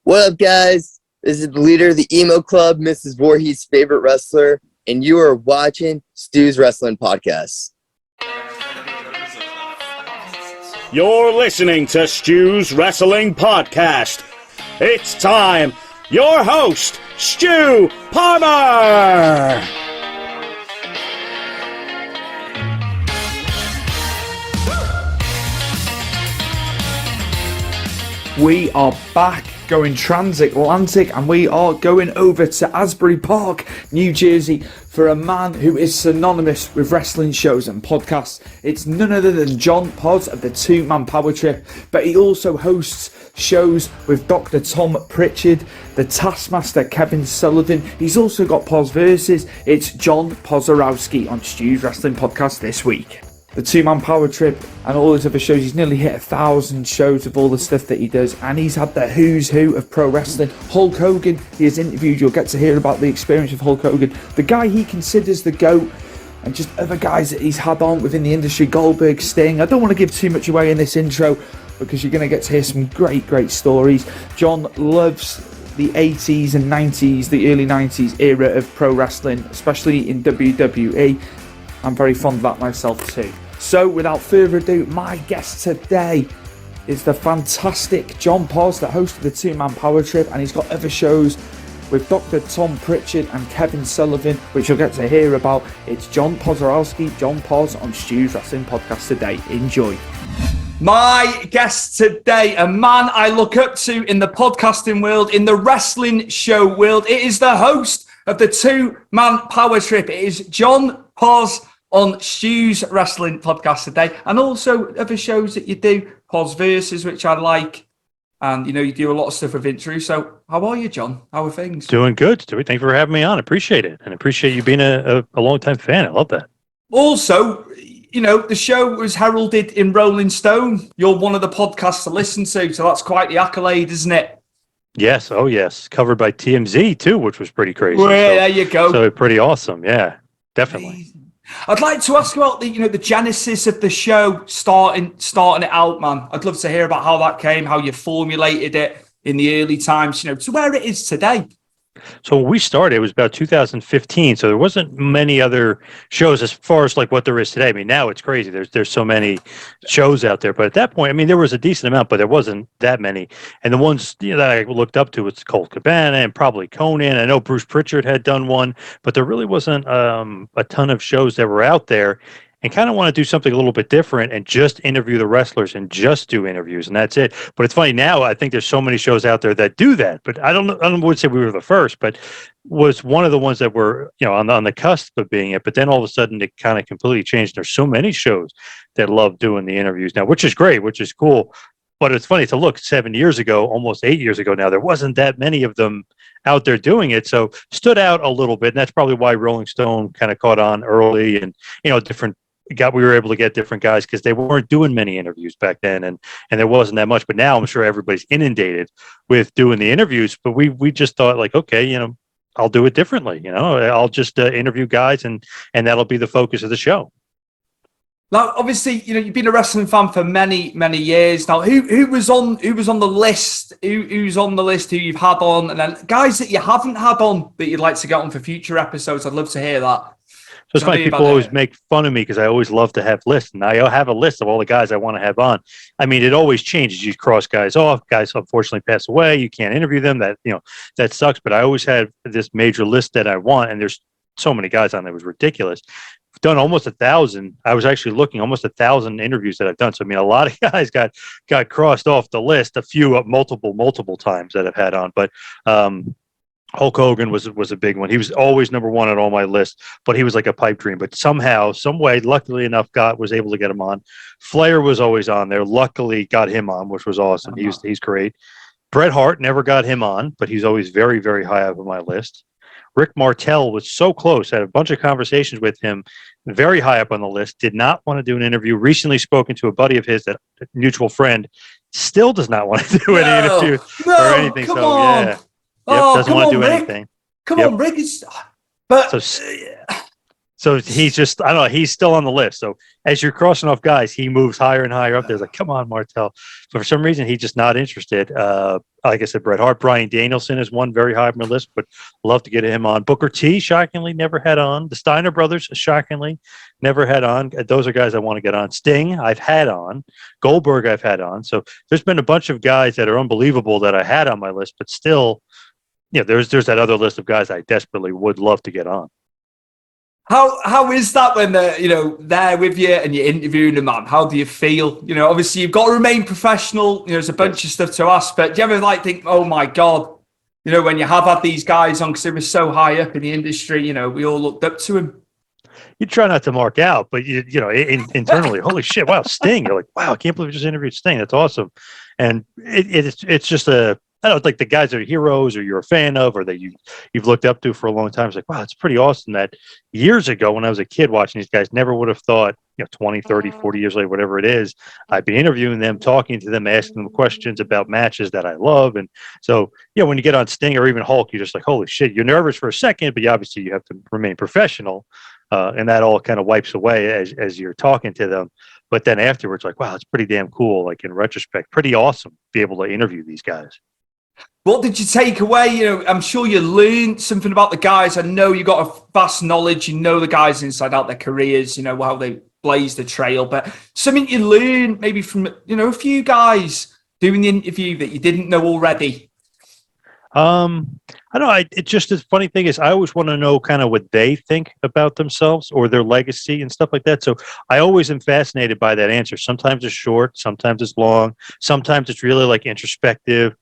What up, guys? This is the leader of the Emo Club, Mrs. Voorhees' favorite wrestler, and you are watching Stu's Wrestling Podcast. You're listening to Stu's Wrestling Podcast. It's time. Your host, Stu Palmer. We are back going transatlantic and we are going over to Asbury Park, New Jersey for a man who is synonymous with wrestling shows and podcasts. It's none other than John Poz of the Two-Man Power Trip, but he also hosts shows with Dr. Tom Pritchard, the Taskmaster Kevin Sullivan. He's also got Poz Versus. It's John Pozorowski on Stu's Wrestling Podcast this week. The Two-Man Power Trip and all his other shows, he's nearly hit 1,000 shows of all the stuff that he does, and he's had the who's who of pro wrestling. Hulk Hogan, he has interviewed. You'll get to hear about the experience of Hulk Hogan, the guy he considers the GOAT, and just other guys that he's had on within the industry, Goldberg, Sting. I don't want to give too much away in this intro because you're going to get to hear some great stories. John loves the 80s and 90s, the early 90s era of pro wrestling, especially in WWE. I'm very fond of that myself too. So without further ado, my guest today is the fantastic John Poz, the host of the Two-Man Power Trip, and he's got other shows with Dr. Tom Pritchard and Kevin Sullivan, which you'll get to hear about. It's John Pozorowski, John Poz on Stu's Wrestling Podcast today. Enjoy. My guest today, a man I look up to in the podcasting world, in the wrestling show world. It is the host of the Two-Man Power Trip. It is John Poz on Stu's Wrestling Podcast today, and also other shows that you do, Poz Versus, which I like, and you do a lot of stuff with Vince Russo. How are you, John? How are things? Doing good, Stewie. Thank you for having me on. Appreciate it, and appreciate you being a long-time fan. I love that. Also, the show was heralded in Rolling Stone. You're one of the podcasts to listen to, so that's quite the accolade, isn't it? Yes, oh yes. Covered by TMZ, too, which was pretty crazy. Well, there you go. So pretty awesome, yeah, definitely. Amazing. I'd like to ask about the genesis of the show, starting it out, man. I'd love to hear about how that came, how you formulated it in the early times, to where it is today. So when we started, it was about 2015. So there wasn't many other shows as far as like what there is today. I mean, now it's crazy. There's so many shows out there. But at that point, I mean, there was a decent amount, but there wasn't that many. And the ones that I looked up to was Colt Cabana and probably Conan. I know Bruce Pritchard had done one, but there really wasn't a ton of shows that were out there. And kind of want to do something a little bit different and just interview the wrestlers and just do interviews, and that's it. But it's funny now, I think there's so many shows out there that do that, but I would say we were the first, but was one of the ones that were, on the cusp of being it. But then all of a sudden it kind of completely changed. There's so many shows that love doing the interviews now, which is great, which is cool. But it's funny to look 7 years ago, almost 8 years ago now, there wasn't that many of them out there doing it. So stood out a little bit. And that's probably why Rolling Stone kind of caught on early, and, we were able to get different guys because they weren't doing many interviews back then, and there wasn't that much. But now I'm sure everybody's inundated with doing the interviews. But we just thought, like, okay, I'll do it differently. I'll just interview guys, and that'll be the focus of the show. Now, obviously, you've been a wrestling fan for many years now. Who was on the list? Who's on the list? Who you've had on, and then guys that you haven't had on that you'd like to get on for future episodes? I'd love to hear that. So it's funny, people always make fun of me because I always love to have lists, and I have a list of all the guys I want to have on. I mean, it always changes. You cross guys off. Guys unfortunately pass away. You can't interview them. That sucks. But I always had this major list that I want, and there's so many guys on there. It was ridiculous. I've done almost 1,000. I was actually looking almost 1,000 interviews that I've done. So I mean, a lot of guys got crossed off the list. A few multiple times that I've had on, but Hulk Hogan was a big one. He was always number one on all my lists, but he was like a pipe dream. But somehow, some way, luckily enough, was able to get him on. Flair was always on there. Luckily, got him on, which was awesome. He's great. Bret Hart never got him on, but he's always very, very high up on my list. Rick Martel was so close. Had a bunch of conversations with him, very high up on the list. Did not want to do an interview. Recently spoken to a buddy of his, that mutual friend, still does not want to do any interview or anything. Come on. Yeah. Doesn't want to do anything. Come on, Rick. So he's just, I don't know, he's still on the list. So as you're crossing off guys, he moves higher and higher up there. It's like, come on, Martel. But for some reason, he's just not interested. Like I said, Bret Hart, Bryan Danielson is one very high on my list, but love to get him on. Booker T, shockingly, never had on. The Steiner brothers, shockingly, never had on. Those are guys I want to get on. Sting, I've had on. Goldberg, I've had on. So there's been a bunch of guys that are unbelievable that I had on my list, but still, there's that other list of guys I desperately would love to get on. How is that when they're there with you and you're interviewing them, man? How do you feel? Obviously you've got to remain professional. There's a bunch of stuff to ask, but do you ever think, oh my God, when you have had these guys on because they were so high up in the industry, we all looked up to him. You try not to mark out, but internally, holy shit, wow, Sting! You're like, wow, I can't believe we just interviewed Sting. That's awesome, and it's just I don't know, like the guys that are heroes or you're a fan of or that you've looked up to for a long time. It's like, wow, it's pretty awesome that years ago when I was a kid watching these guys, never would have thought, 20, 30, 40 years later, whatever it is, I'd be interviewing them, talking to them, asking them questions about matches that I love. And so, when you get on Sting or even Hulk, you're just like, holy shit, you're nervous for a second, but obviously you have to remain professional. And that all kind of wipes away as you're talking to them. But then afterwards, like, wow, it's pretty damn cool. Like in retrospect, pretty awesome to be able to interview these guys. What did you take away? I'm sure you learned something about the guys. I know you got a vast knowledge. The guys inside out their careers, how they blaze the trail. But something you learned maybe from, a few guys doing the interview that you didn't know already. I don't know. It's just the funny thing is I always want to know kind of what they think about themselves or their legacy and stuff like that. So I always am fascinated by that answer. Sometimes it's short, sometimes it's long, sometimes it's really like introspective.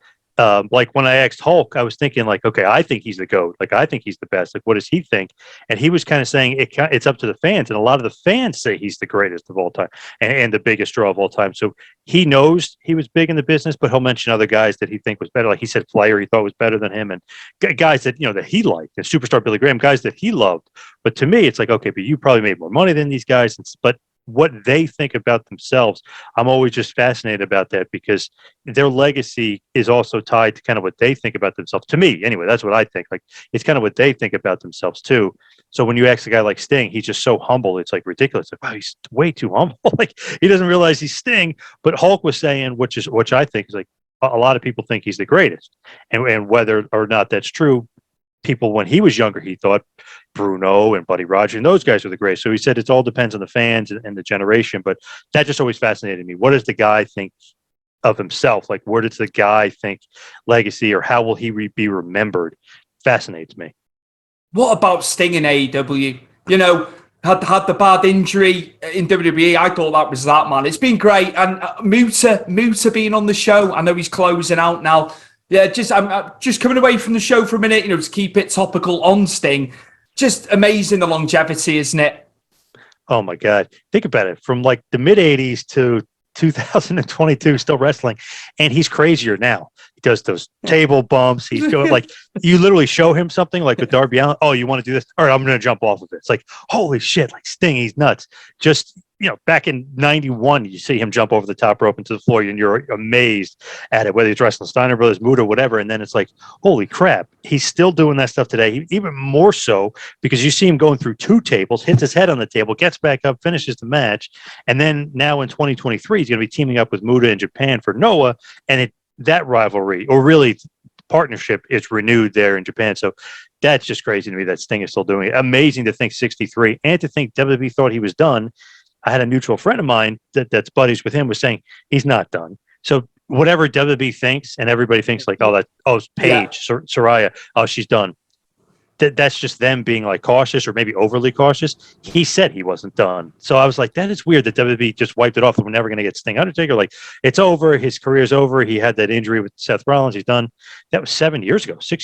Like when I asked Hulk, I was thinking like, okay, I think he's the GOAT. Like, I think he's the best. Like, what does he think? And he was kind of saying it's up to the fans. And a lot of the fans say he's the greatest of all time and the biggest draw of all time. So he knows he was big in the business, but he'll mention other guys that he think was better. Like he said, Flair, he thought was better than him. And guys that, that he liked, and Superstar Billy Graham, guys that he loved. But to me, it's like, okay, but you probably made more money than these guys. But what they think about themselves, I'm always just fascinated about that because their legacy is also tied to kind of what they think about themselves. To me, anyway, that's what I think. Like it's kind of what they think about themselves too. So when you ask a guy like Sting, he's just so humble. It's like ridiculous. Like, wow, he's way too humble. Like he doesn't realize he's Sting. But Hulk was saying, which I think is like a lot of people think he's the greatest, and whether or not that's true. People when he was younger, he thought Bruno and Buddy Rogers and those guys were the greatest. So he said it all depends on the fans and the generation. But that just always fascinated me. What does the guy think of himself? Like, where does the guy think legacy or how will he be remembered? Fascinates me. What about Sting in AEW? Had the bad injury in WWE. I thought that was that, man. It's been great. And Muta being on the show. I know he's closing out now. Yeah, I'm just coming away from the show for a minute, to keep it topical on Sting. Just amazing the longevity, isn't it? Oh my God. Think about it. From like the mid 80s to 2022, still wrestling. And he's crazier now. He does those table bumps. He's doing like, you literally show him something like with Darby Allin. Oh, you want to do this? All right, I'm going to jump off of it. It's like, holy shit, like Sting, he's nuts. Just, back in 91, you see him jump over the top rope into the floor and you're amazed at it, whether he's wrestling Steiner Brothers, Muta, whatever. And then it's like, holy crap, he's still doing that stuff today. Even more so because you see him going through two tables, hits his head on the table, gets back up, finishes the match. And then now in 2023, he's going to be teaming up with Muta in Japan for Noah. And that rivalry, or really partnership, is renewed there in Japan. So that's just crazy to me that Sting is still doing it. Amazing to think 63 and to think WWE thought he was done. I had a mutual friend of mine that's buddies with him was saying he's not done. So whatever WWE thinks and everybody thinks like, Paige, Soraya, she's done. That's just them being like cautious or maybe overly cautious. He said he wasn't done. So I was like, that is weird that WWE just wiped it off. We're never going to get Sting. Undertaker, like it's over. His career's over. He had that injury with Seth Rollins. He's done. That was 6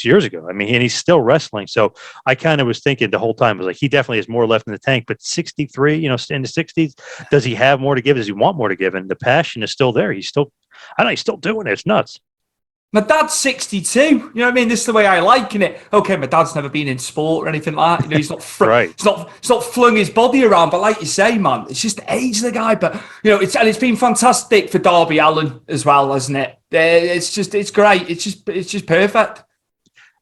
years ago. I mean, and he's still wrestling. So I kind of was thinking the whole time, I was like, he definitely has more left in the tank, but 63, in the 60s, does he have more to give? Does he want more to give? And the passion is still there. He's still doing it. It's nuts. My dad's 62. You know what I mean? This is the way I liken it. Okay, my dad's never been in sport or anything like that. He's not right. He's not flung his body around. But like you say, man, it's just the age of the guy. But it's been fantastic for Darby Allin as well, hasn't it? It's great. It's just perfect.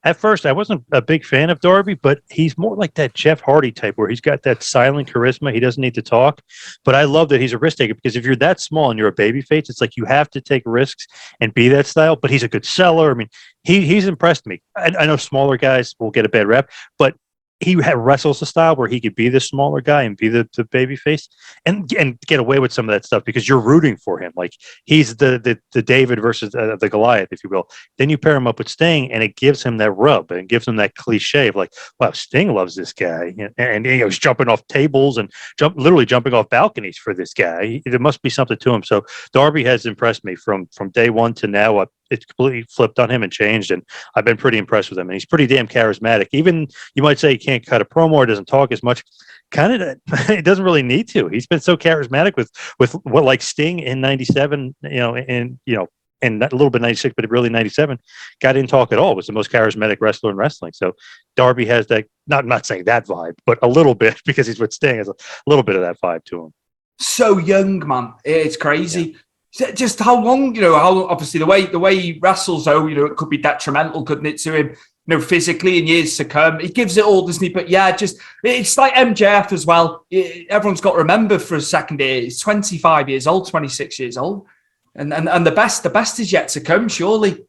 At first, I wasn't a big fan of Darby, but he's more like that Jeff Hardy type where he's got that silent charisma. He doesn't need to talk. But I love that he's a risk taker because if you're that small and you're a babyface, it's like you have to take risks and be that style. But he's a good seller. I mean, he's impressed me. I know smaller guys will get a bad rep, but he wrestles a style where he could be the smaller guy and be the baby face and get away with some of that stuff because you're rooting for him. Like he's the David versus the Goliath, if you will. Then you pair him up with Sting and it gives him that rub and gives him that cliche of like, wow, Sting loves this guy. And he's jumping off tables and literally jumping off balconies for this guy. There must be something to him. So Darby has impressed me from day one to now. It's completely flipped on him and changed, and I've been pretty impressed with him. And he's pretty damn charismatic. Even you might say he can't cut a promo or doesn't talk as much. Kind of, it doesn't really need to. He's been so charismatic with what like Sting in '97, and a little bit '96, but really '97, guy didn't talk at all. Was the most charismatic wrestler in wrestling. So Darby has that. I'm not saying that vibe, but a little bit because he's with Sting. Has a little bit of that vibe to him. So young, man. It's crazy. Yeah. Just how long, how obviously the way he wrestles, though, it could be detrimental, couldn't it, to him, physically in years to come. He gives it all, doesn't he? But yeah, it's like MJF as well. Everyone's got to remember for a second here, he's 25 years old, 26 years old. And the best is yet to come, surely.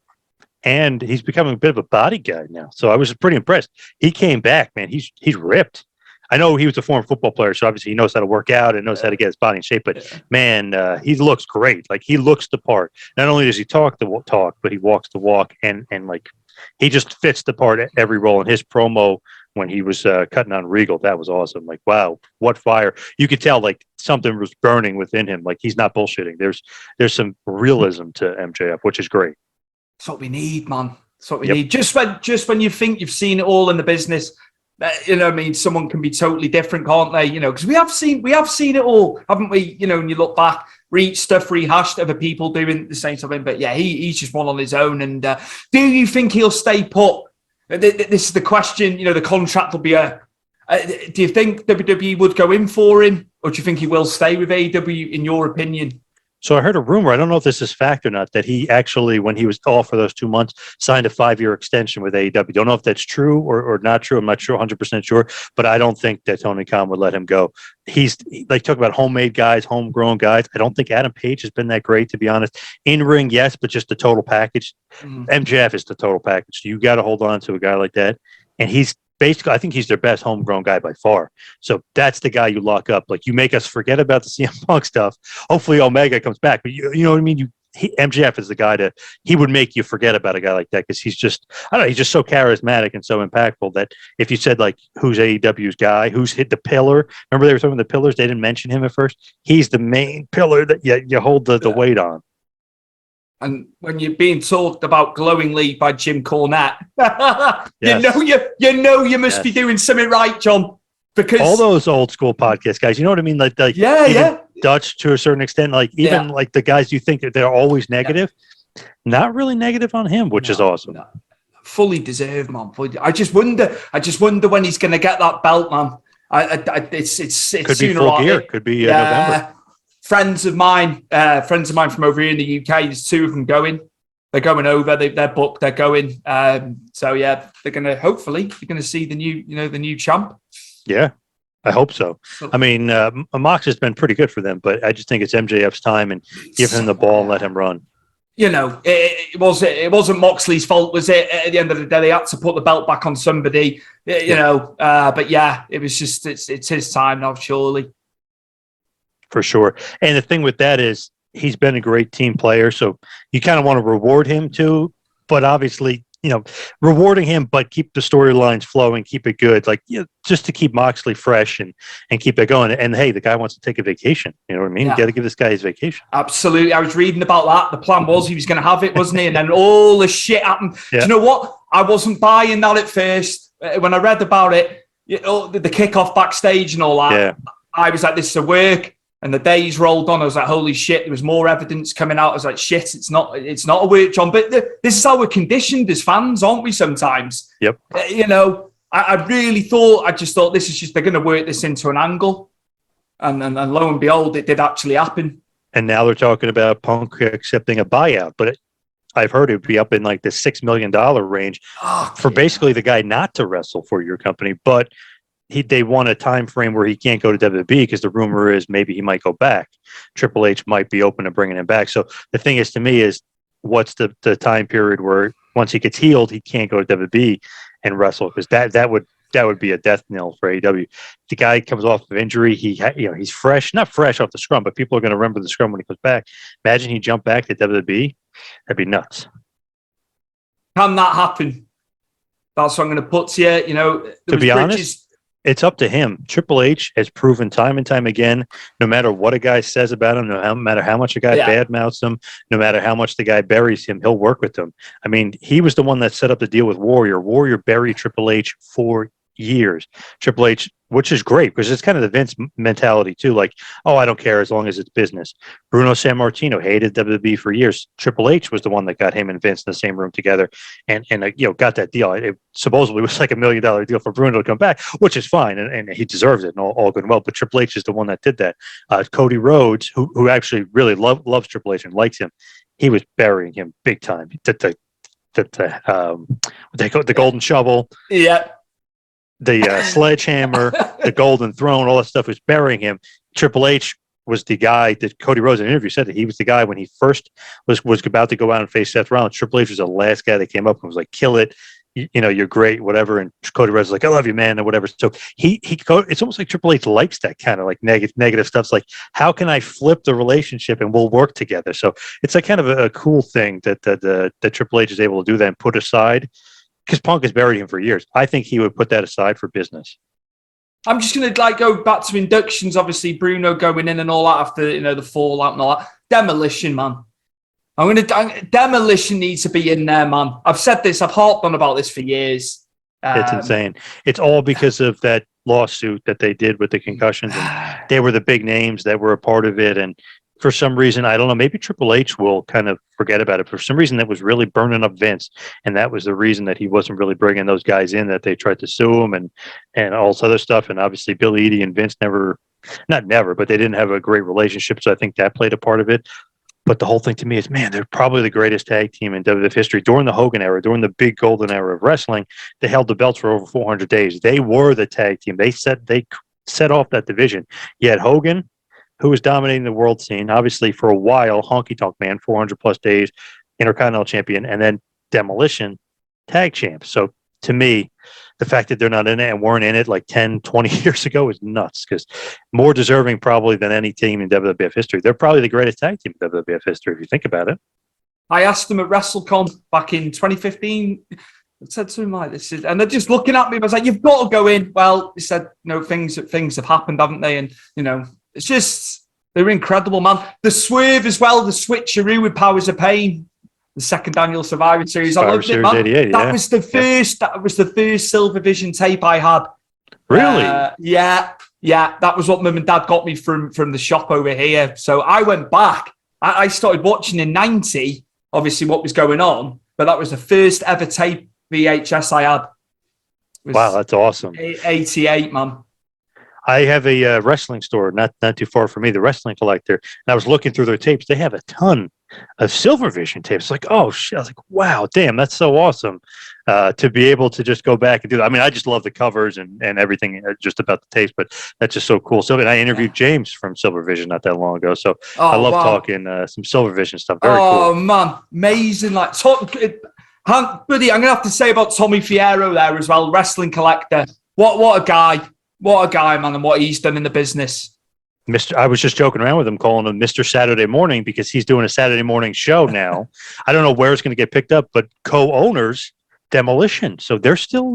And he's becoming a bit of a body guy now. So I was pretty impressed. He came back, man. He's ripped. I know he was a former football player, so obviously he knows how to work out and knows how to get his body in shape. But man, he looks great. Like he looks the part. Not only does he talk the talk, but he walks the walk, and like he just fits the part at every role. In his promo when he was cutting on Regal, that was awesome. Like wow, what fire! You could tell like something was burning within him. Like he's not bullshitting. There's some realism to MJF, which is great. That's what we need, man. That's what we need. Just when you think you've seen it all in the business. Someone can be totally different, can't they? Because we have seen it all, haven't we? And you look back, read stuff rehashed, other people doing the same something. But yeah, he's just one on his own. And do you think he'll stay put? This is the question. The contract will be do you think WWE would go in for him, or do you think he will stay with AEW? In your opinion? So I heard a rumor, I don't know if this is fact or not, that he actually, when he was off for those 2 months, signed a 5-year extension with AEW. Don't know if that's true or not true. I'm not sure, 100% sure, but I don't think that Tony Khan would let him go. He's like talk about homemade guys, homegrown guys. I don't think Adam Page has been that great, to be honest. In ring, yes, but just the total package. MJF is the total package. So you got to hold on to a guy like that. And he's basically, I think he's their best homegrown guy by far. So that's the guy you lock up. Like you make us forget about the CM Punk stuff. Hopefully Omega comes back, but you know what I mean? MJF is the guy he would make you forget about a guy like that because he's just, I don't know, he's just so charismatic and so impactful that if you said like, who's AEW's guy, who's hit the pillar? Remember they were talking about the pillars? They didn't mention him at first. He's the main pillar that you hold the weight on. And when you're being talked about glowingly by Jim Cornette, you must be doing something right, John. Because all those old school podcast guys, you know what I mean? Like Dutch to a certain extent, like even like the guys you think that they're always negative, not really negative on him, which is awesome. No. Fully deserved, man. I just wonder when he's going to get that belt, man. It's could be full gear, could be November. Friends of mine from over here in the UK, there's 2 of them going. They're going over. They're booked. They're going. So yeah, they're going to see the new champ. Yeah, I hope so. I mean, Mox has been pretty good for them, but I just think it's MJF's time and give him the ball and let him run. It wasn't Moxley's fault, was it? At the end of the day, they had to put the belt back on somebody. But yeah, it was just it's his time now, surely. For sure. And the thing with that is he's been a great team player, so you kind of want to reward him too, but obviously, rewarding him, but keep the storylines flowing, keep it good, like just to keep Moxley fresh and keep it going. And hey, the guy wants to take a vacation. You know what I mean? You got to give this guy his vacation. Absolutely. I was reading about that. The plan was he was going to have it, wasn't he? And then all the shit happened. Yeah. Do you know what? I wasn't buying that at first. When I read about it, the kickoff backstage and all that, I was like, this is a work. And the days rolled on. I was like, holy shit, there was more evidence coming out. I was like, shit, it's not a work, John. But this is how we're conditioned as fans, aren't we, sometimes? Yep. I just thought this is just, they're going to work this into an angle. And lo and behold, it did actually happen. And now they're talking about Punk accepting a buyout. But I've heard it would be up in like the $6 million range for basically the guy not to wrestle for your company. But they want a time frame where he can't go to WWE because the rumor is maybe he might go back. Triple H might be open to bringing him back. So the thing is, to me, is what's the time period where once he gets healed, he can't go to WWE and wrestle, because that would be a death knell for AEW. The guy comes off of injury. He's fresh, not fresh off the scrum, but people are going to remember the scrum when he comes back. Imagine he jumped back to WWE. That'd be nuts. Can that happen? That's what I'm going to put to you. To be honest, it's up to him. Triple H has proven time and time again, no matter what a guy says about him, no matter how much a guy badmouths him, no matter how much the guy buries him, he'll work with them. I mean, he was the one that set up the deal with Warrior. Warrior buried Triple H for years. Triple H, which is great because it's kind of the Vince mentality too. Like, oh, I don't care as long as it's business. Bruno Sammartino hated WWE for years. Triple H was the one that got him and Vince in the same room together, and got that deal. It supposedly was like $1 million deal for Bruno to come back, which is fine, and he deserves it, and all good and well. But Triple H is the one that did that. Cody Rhodes, who actually really loves Triple H and likes him, he was burying him big time. The golden shovel. Yeah. The sledgehammer, the golden throne, all that stuff was burying him. Triple H was the guy that Cody Rhodes in an interview said that he was the guy when he first was about to go out and face Seth Rollins. Triple H was the last guy that came up and was like, kill it. You're great, whatever. And Cody Rhodes was like, I love you, man, or whatever. So it's almost like Triple H likes that kind of like negative stuff. It's like, how can I flip the relationship and we'll work together? So it's like kind of a cool thing that Triple H is able to do that and put aside. Because Punk has buried him for years. I think he would put that aside for business. I'm just going to go back to inductions. Obviously, Bruno going in and all that after the fallout and all that. Demolition, man. Demolition needs to be in there, man. I've said this. I've harped on about this for years. It's insane. It's all because of that lawsuit that they did with the concussions. And they were the big names that were a part of it. And for some reason, I don't know, maybe Triple H will kind of forget about it. For some reason, that was really burning up Vince. And that was the reason that he wasn't really bringing those guys in, that they tried to sue him and all this other stuff. And obviously, Billy Eadie and Vince but they didn't have a great relationship. So I think that played a part of it. But the whole thing to me is, man, they're probably the greatest tag team in WWF history. During the Hogan era, during the big golden era of wrestling, they held the belts for over 400 days. They were the tag team. They set off that division. You had Hogan, who was dominating the world scene, obviously for a while, Honky Tonk Man, 400 plus days, Intercontinental Champion, and then Demolition, tag champs. So to me, the fact that they're not in it and weren't in it like 10, 20 years ago is nuts, because more deserving probably than any team in WWF history. They're probably the greatest tag team in WWF history, if you think about it. I asked them at WrestleCon back in 2015. I said to him like this, and they're just looking at me. I was like, "You've got to go in." Well, he said, things have happened, haven't they? And it's just, they're incredible, man. The swerve as well, the switcheroo with Powers of Pain, the second annual Survivor Series. I loved it, man. 88, that was the first. That was the first Silver Vision tape I had. Really? Yeah. That was what Mum and Dad got me from the shop over here. So I went back. I started watching in '90. Obviously, what was going on, but that was the first ever tape VHS I had. Wow, that's awesome. 88, man. I have a wrestling store not too far from me, the Wrestling Collector, and I was looking through their tapes. They have a ton of Silver Vision tapes. Like, oh shit! I was like, wow, damn, that's so awesome to be able to just go back and do that. I mean, I just love the covers and everything just about the tapes, but that's just so cool. So, and I interviewed James from Silver Vision not that long ago, so I love talking some Silver Vision stuff. Very cool. Oh man, amazing! Like, buddy, I'm gonna have to say about Tommy Fierro there as well, Wrestling Collector. What a guy! What a guy, man, and what he's done in the business. I was just joking around with him, calling him Mr. Saturday Morning, because he's doing a Saturday morning show now. I don't know where it's going to get picked up, but co-owners Demolition, so they're still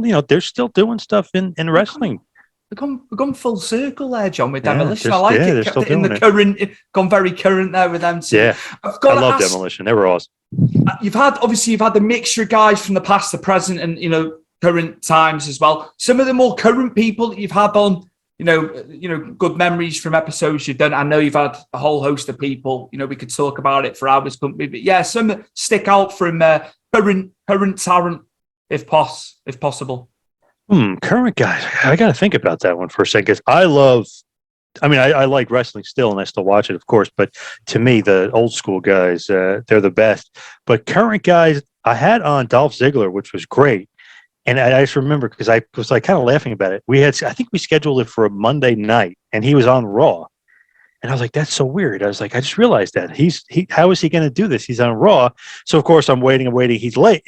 doing stuff in wrestling. We've gone full circle there, John, with Demolition. I like it. They're still doing current, gone very current there with them too. Yeah, I love Demolition. They were awesome. You've had the mixture of guys from the past, the present, and current times as well. Some of the more current people that you've had on, good memories from episodes you've done. I know you've had a whole host of people. We could talk about it for hours, couldn't we? But yeah, some that stick out from current talent, if possible. Current guys. I got to think about that one for a second, because I love I mean, I like wrestling still, and I still watch it, of course. But to me, the old school guys, they're the best. But current guys, I had on Dolph Ziggler, which was great. And I just remember because I was like kind of laughing about it. I think we scheduled it for a Monday night, and he was on Raw. And I was like, that's so weird. I was like, I just realized that how is he going to do this? He's on Raw. So of course I'm waiting. He's late.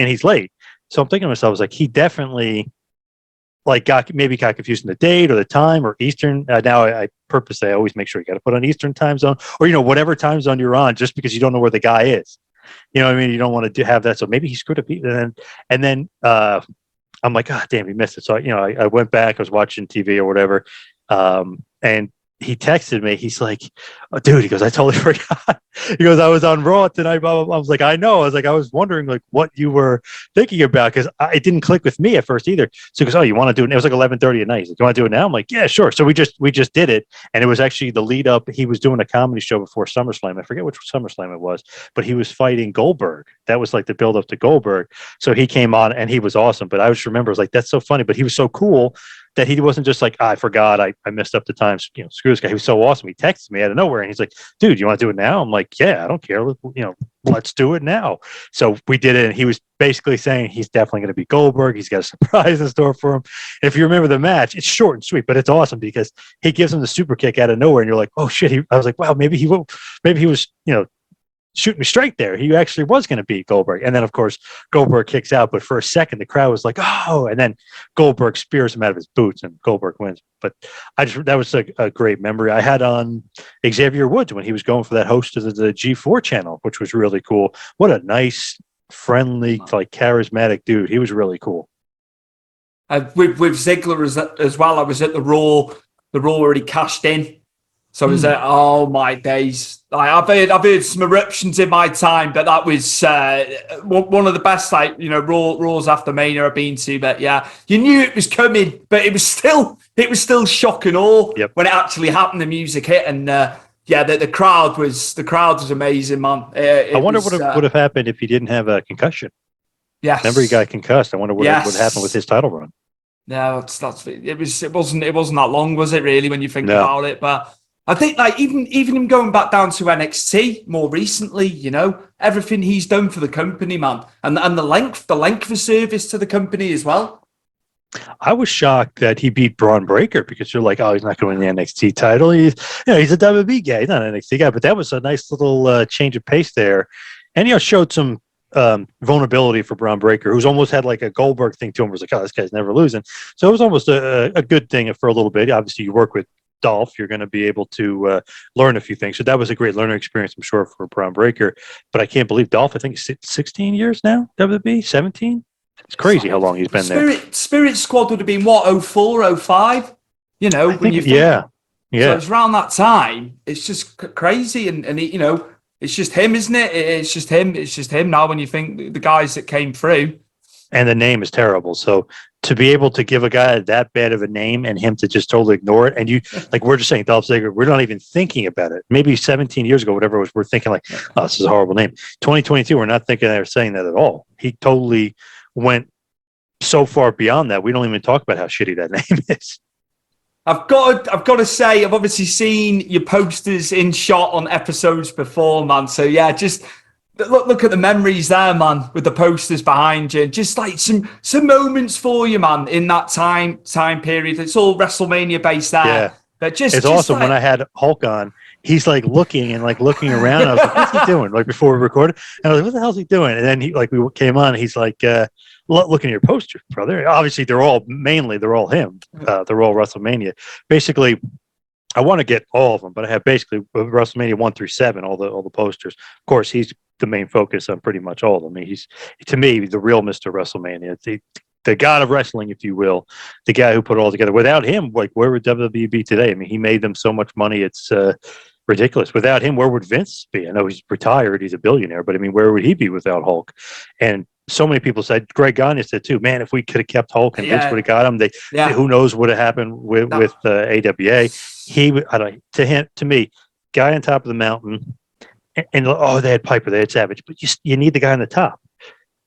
So I'm thinking to myself, I was like, he definitely like got confused in the date or the time or Eastern. Now I purposely always make sure you got to put on Eastern time zone or, whatever time zone you're on, just because you don't know where the guy is. You know what I mean? You don't want to have that. So maybe he screwed up. And then I'm like, oh, damn, he missed it. So, I went back, I was watching TV or whatever. And he texted me. He's like, oh, dude, he goes, I totally forgot. He goes, I was on Raw tonight. Blah, blah, blah. I was like, I know. I was like, I was wondering like what you were thinking about because it didn't click with me at first either. So he goes, oh, you want to do it? And it was like 11:30 at night. He's like, you want to do it now? I'm like, yeah, sure. So we just did it. And it was actually the lead up. He was doing a comedy show before SummerSlam. I forget which SummerSlam it was, but he was fighting Goldberg. That was like the build up to Goldberg. So he came on and he was awesome. But I just remember, I was like, that's so funny. But he was so cool that he wasn't just like, I forgot, I messed up the times, screw this guy. He was so awesome. He texted me out of nowhere and he's like, dude, you want to do it now? I'm like, yeah, I don't care. Let's do it now. So we did it. And he was basically saying he's definitely going to be Goldberg. He's got a surprise in store for him. And if you remember the match, it's short and sweet, but it's awesome because he gives him the super kick out of nowhere. And you're like, oh shit. I was like, wow, maybe he was, shooting me straight there. He actually was going to beat Goldberg. And then, of course, Goldberg kicks out. But for a second, the crowd was like, oh, and then Goldberg spears him out of his boots and Goldberg wins. But that was a great memory. I had on Xavier Woods when he was going for that host of the G4 channel, which was really cool. What a nice, friendly, like charismatic dude. He was really cool. With Ziggler as well, I was at the Raw where he cashed in. So I was like, oh my days. I've heard some eruptions in my time, but that was one of the best Raws after Mania I've been to. But yeah, you knew it was coming, but it was still shock and awe when it actually happened. The music hit, and the crowd was amazing, man. I wonder what would have happened if he didn't have a concussion. Yeah, remember he got concussed. I wonder what happened with his title run. No, it wasn't that long, was it? Really, when you think about it, but. I think like even him going back down to NXT more recently, everything he's done for the company, man, and the length of service to the company as well. I was shocked that he beat Braun Breaker because you're like, oh, he's not going to win the NXT title. He's a WWE guy, he's not an NXT guy, but that was a nice little change of pace there, and showed some vulnerability for Braun Breaker, who's almost had like a Goldberg thing to him. Was like, oh, this guy's never losing. So it was almost a good thing for a little bit. Obviously, you work with Dolph, you're going to be able to learn a few things. So that was a great learning experience, I'm sure, for Braun Breaker. But I can't believe Dolph, I think 16 years now, WWE, 17? It's crazy how long he's been there. Spirit Squad would have been, what, 04, 05? When you think. Yeah. So it's around that time. It's just crazy. And it's just him, isn't it? It's just him now when you think the guys that came through. And the name is terrible. So to be able to give a guy that bad of a name and him to just totally ignore it, and you like we're just saying Dolph Ziggler, we're not even thinking about it. Maybe 17 years ago, whatever it was, we're thinking like, oh, this is a horrible name. 2022, we're not thinking or saying that at all. He totally went so far beyond that. We don't even talk about how shitty that name is. I've got to say, I've obviously seen your posters in shot on episodes before, man. So yeah, just. Look at the memories there, man, with the posters behind you. Just like some moments for you, man, in that time period. It's all WrestleMania based there. Yeah. But it's awesome. When I had Hulk on, he's like looking around. I was like, what's he doing? Like before we recorded. And I was like, what the hell's he doing? And then we came on, and he's like, look at your posters, brother. Obviously, they're all him. They're all WrestleMania. Basically, I want to get all of them, but I have basically WrestleMania 1 through 7, all the posters. Of course, he's the main focus on pretty much all of them. He's, to me, the real Mr. WrestleMania, the god of wrestling, if you will, the guy who put it all together. Without him, like, where would WWE be today? I mean, he made them so much money, it's ridiculous. Without him, where would Vince be? I know he's retired, he's a billionaire, but I mean, where would he be without Hulk? And so many people said, Greg Gagne said too, man, if we could have kept Hulk and Vince would have got him, who knows what would have happened with AWA. To me, guy on top of the mountain, and they had Piper, they had Savage, but you need the guy on the top.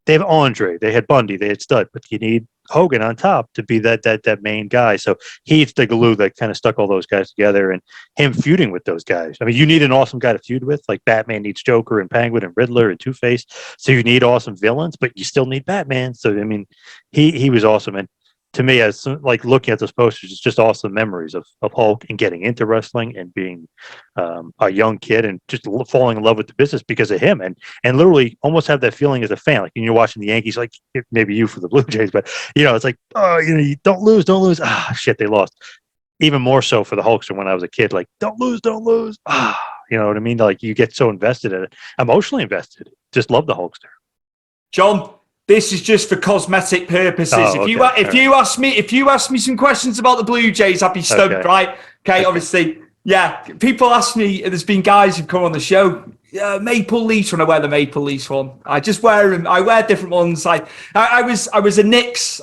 They have Andre, they had Bundy, they had Stud, but you need Hogan on top to be that main guy. So he's the glue that kind of stuck all those guys together, and him feuding with those guys. I mean, you need an awesome guy to feud with, like Batman needs Joker and Penguin and Riddler and Two-Face. So you need awesome villains, but you still need Batman. So I mean, he was awesome. And to me, as like looking at those posters, it's just awesome memories of Hulk and getting into wrestling and being a young kid and just falling in love with the business because of him, and literally almost have that feeling as a fan, like when you're watching the Yankees, like maybe you for the Blue Jays, but it's like, oh, you don't lose, shit, they lost. Even more so for the Hulkster when I was a kid, like don't lose, you know what I mean? Like you get so invested in it, emotionally invested. Just love the Hulkster. John, this is just for cosmetic purposes. Oh, okay. If you ask me some questions about the Blue Jays, I'd be stoked, Okay. right? Okay, obviously, yeah. People ask me. There's been guys who've come on the show. Maple Leafs when I wear the Maple Leafs one. I just wear them. I wear different ones. I was a Knicks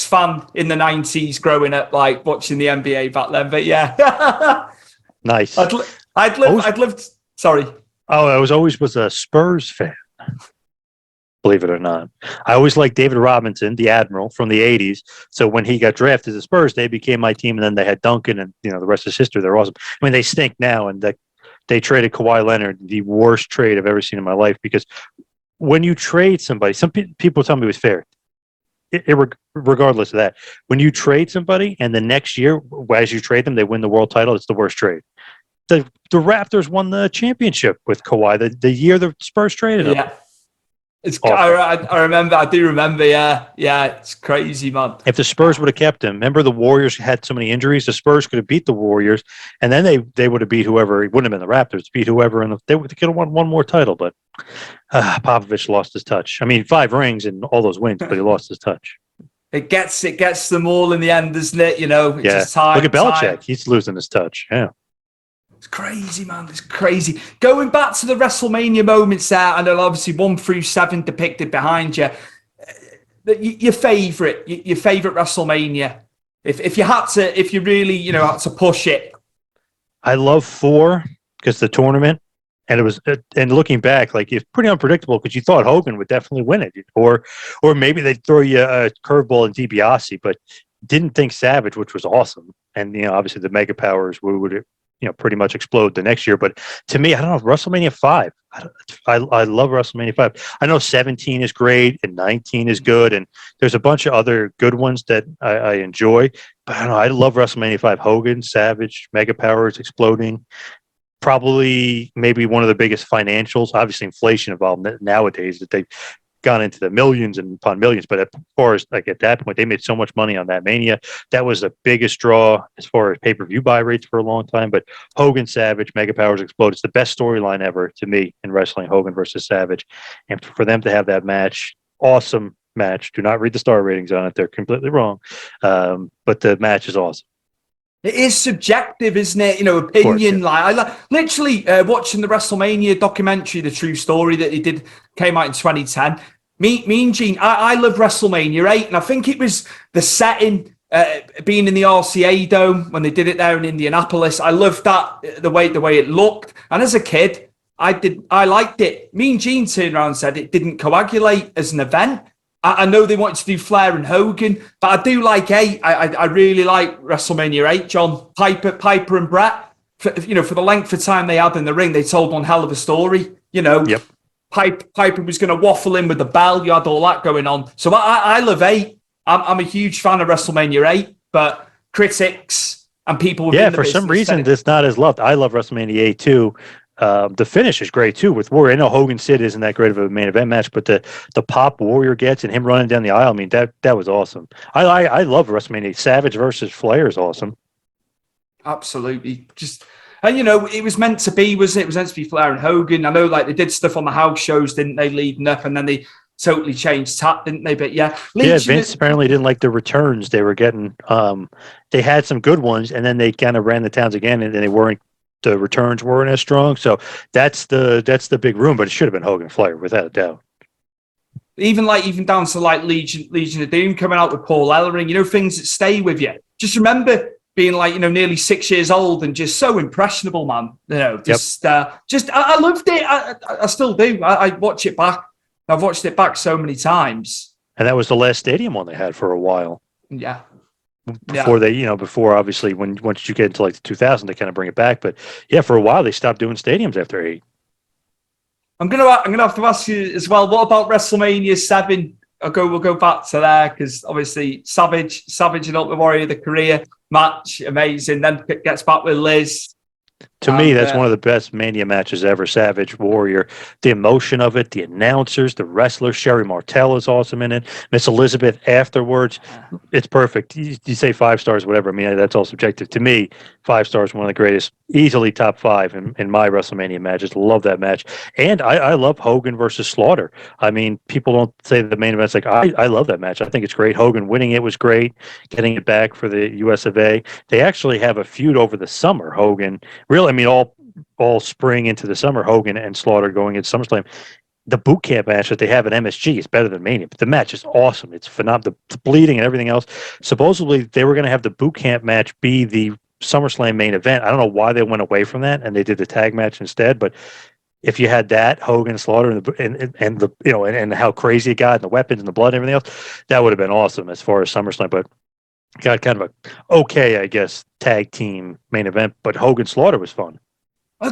fan in the 90s growing up, like watching the NBA back then. But yeah, Nice. I'd lived. Sorry. Oh, I was always a Spurs fan. Believe it or not, I always liked David Robinson, the Admiral from the '80s. So when he got drafted to the Spurs, they became my team, and then they had Duncan, and the rest is history. They're awesome. I mean, they stink now, and they traded Kawhi Leonard, the worst trade I've ever seen in my life. Because when you trade somebody, some people tell me it was fair. Regardless of that, when you trade somebody, and the next year, as you trade them, they win the world title, it's the worst trade. The Raptors won the championship with Kawhi the year the Spurs traded him. Yeah. I do remember. Yeah, it's crazy, man. If the Spurs would have kept him, remember the Warriors had so many injuries. The Spurs could have beat the Warriors, and then they would have beat whoever. It wouldn't have been the Raptors. Beat whoever, and they could have won one more title. But Popovich lost his touch. I mean, 5 rings and all those wins, but he lost his touch. It gets them all in the end, doesn't it? It's Yeah. just time. Look at Belichick. Time. He's losing his touch. Yeah. It's crazy, man. It's crazy. Going back to the WrestleMania moments there, and then obviously 1 through 7 depicted behind you. Your favorite WrestleMania. If you really, had to push it. I love 4 because the tournament, and it was, and looking back, like it's pretty unpredictable because you thought Hogan would definitely win it, or maybe they'd throw you a curveball in DiBiase, but didn't think Savage, which was awesome, and obviously the Mega Powers would pretty much explode the next year. But to me, I don't know, WrestleMania 5. I love WrestleMania 5. I know 17 is great and 19 is good, and there's a bunch of other good ones that I enjoy. But I don't know, I love WrestleMania 5. Hogan, Savage, Mega Powers exploding. Probably maybe one of the biggest financials. Obviously, inflation involved nowadays that they've gone into the millions and upon millions, but as far as like at that point, they made so much money on that Mania. That was the biggest draw as far as pay-per-view buy rates for a long time. But Hogan, Savage, Mega Powers explode. It's the best storyline ever to me in wrestling, Hogan versus Savage. And for them to have that match, awesome match. Do not read the star ratings on it. They're completely wrong. But the match is awesome. It is subjective, isn't it? Opinion. Course, yeah. Like I literally watching the WrestleMania documentary, the true story that he did, came out in 2010. Me and Gene, I love WrestleMania 8, and I think it was the setting, being in the RCA Dome when they did it there in Indianapolis. I loved that, the way it looked. And as a kid, I liked it. Me and Gene turned around and said it didn't coagulate as an event. I know they wanted to do Flair and Hogan, but I do like 8. I really like WrestleMania 8, John. Piper and Bret, for the length of time they had in the ring, they told one hell of a story, Yep. Piper was going to waffle in with the bell. You had all that going on. So I love 8. I'm a huge fan of WrestleMania 8, but critics and people within the for some business reason, said it's not as loved. I love WrestleMania 8 too. The finish is great too with Warrior. I know Hogan Sid isn't that great of a main event match, but the pop Warrior gets and him running down the aisle, I mean, that was awesome. I love WrestleMania 8. Savage versus Flair is awesome. Absolutely. And it was meant to be, wasn't it? It was meant to be Flair and Hogan. I know, like, they did stuff on the house shows, didn't they, leading up, and then they totally changed tack, didn't they? But yeah, Vince apparently didn't like the returns they were getting. They had some good ones, and then they kind of ran the towns again, and they weren't. The returns weren't as strong, so that's the big room. But it should have been Hogan Flair without a doubt. Even down to like Legion of Doom coming out with Paul Ellering, things that stay with you. Just remember being like, nearly 6 years old and just so impressionable, man. I loved it. I still do. I watch it back. I've watched it back so many times. And that was the last stadium one they had for a while. Yeah. Before before obviously once you get into like the 2000, they kind of bring it back. But yeah, for a while they stopped doing stadiums after 8. I'm gonna have to ask you as well. What about WrestleMania 7? We'll go back to there because obviously Savage and Ultimate Warrior, the career match, amazing. Then gets back with Liz. To me, that's one of the best Mania matches ever. Savage, Warrior, the emotion of it, the announcers, the wrestlers. Sherry Martel is awesome in it. Miss Elizabeth afterwards, it's perfect. You say 5 stars, whatever. I mean, that's all subjective. To me, 5 stars, one of the greatest, easily top 5 in my WrestleMania matches. Love that match. And I love Hogan versus Slaughter. I mean, people don't say the main event's like, I love that match. I think it's great. Hogan winning it was great. Getting it back for the US of A. They actually have a feud over the summer, Hogan. Really, I mean, all spring into the summer, Hogan and Slaughter going into SummerSlam. The boot camp match that they have at MSG is better than Mania, but the match is awesome. It's phenomenal. The bleeding and everything else. Supposedly, they were going to have the boot camp match be the SummerSlam main event. I don't know why they went away from that and they did the tag match instead. But if you had that Hogan, Slaughter, and how crazy it got, and the weapons and the blood and everything else, that would have been awesome as far as SummerSlam. But got kind of a okay, I guess, tag team main event, but Hogan Slaughter was fun.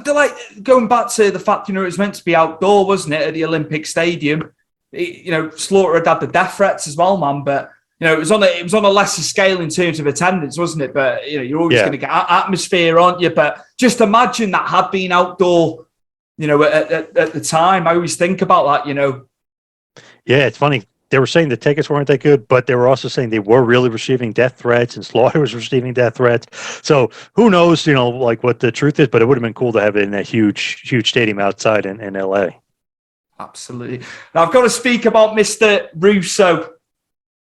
Like going back to the fact, it was meant to be outdoor, wasn't it, at the Olympic Stadium? Slaughter had the death threats as well, man. But it was on a lesser scale in terms of attendance, wasn't it? But you're always going to get atmosphere, aren't you? But just imagine that had been outdoor, at the time. I always think about that, Yeah, it's funny. They were saying the tickets weren't that good, but they were also saying they were really receiving death threats, and Slaughter was receiving death threats. So who knows, like what the truth is, but it would have been cool to have it in that huge stadium outside in LA. Absolutely. Now I've got to speak about Mr. Russo,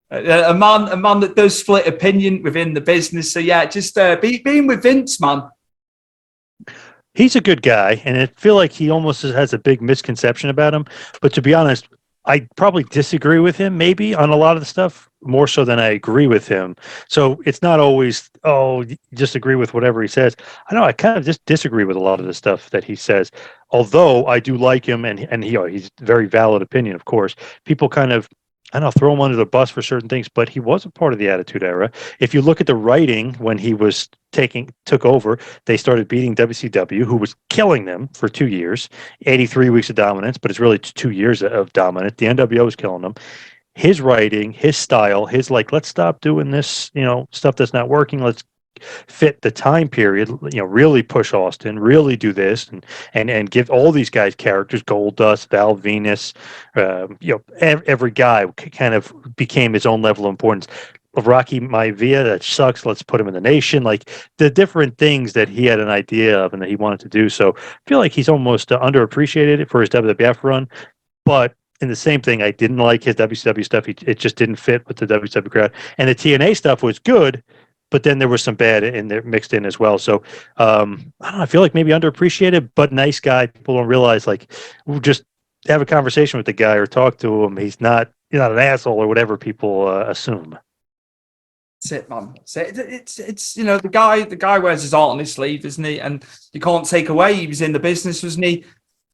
a man that does split opinion within the business. So yeah, just being with Vince, man. He's a good guy, and I feel like he almost has a big misconception about him. But to be honest, I probably disagree with him maybe on a lot of the stuff more so than I agree with him. So it's not always, just agree with whatever he says. I know I kind of just disagree with a lot of the stuff that he says, although I do like him and he's very valid opinion, of course. People kind of, I don't know, throw him under the bus for certain things, but he was a part of the Attitude Era. If you look at the writing when he was took over, they started beating WCW, who was killing them for 2 years, 83 weeks of dominance, but it's really 2 years of dominance. The NWO was killing them. His writing, his style, his let's stop doing this, stuff that's not working. Let's fit the time period, really push Austin, really do this and give all these guys characters, Goldust, Val Venus, every guy kind of became his own level of importance. Rocky Maivia, that sucks. Let's put him in the Nation. Like the different things that he had an idea of and that he wanted to do. So I feel like he's almost underappreciated for his WWF run. But in the same thing, I didn't like his WCW stuff. It just didn't fit with the WCW crowd. And the TNA stuff was good, but then there was some bad in there mixed in as well. So I don't know. I feel like maybe underappreciated, but nice guy. People don't realize we'll just have a conversation with the guy or talk to him. He's not an asshole or whatever people assume. That's it, man. It's the guy wears his heart on his sleeve, isn't he? And you can't take away he was in the business, wasn't he?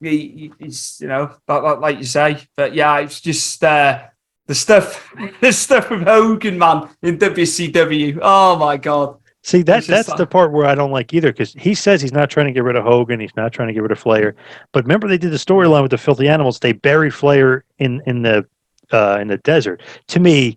He's like you say. But yeah, it's just the stuff with Hogan, man, in WCW. Oh my god. See, that's the part where I don't like either, because he says he's not trying to get rid of Hogan, he's not trying to get rid of Flair. But remember, they did the storyline with the Filthy Animals. They buried Flair in the desert. To me,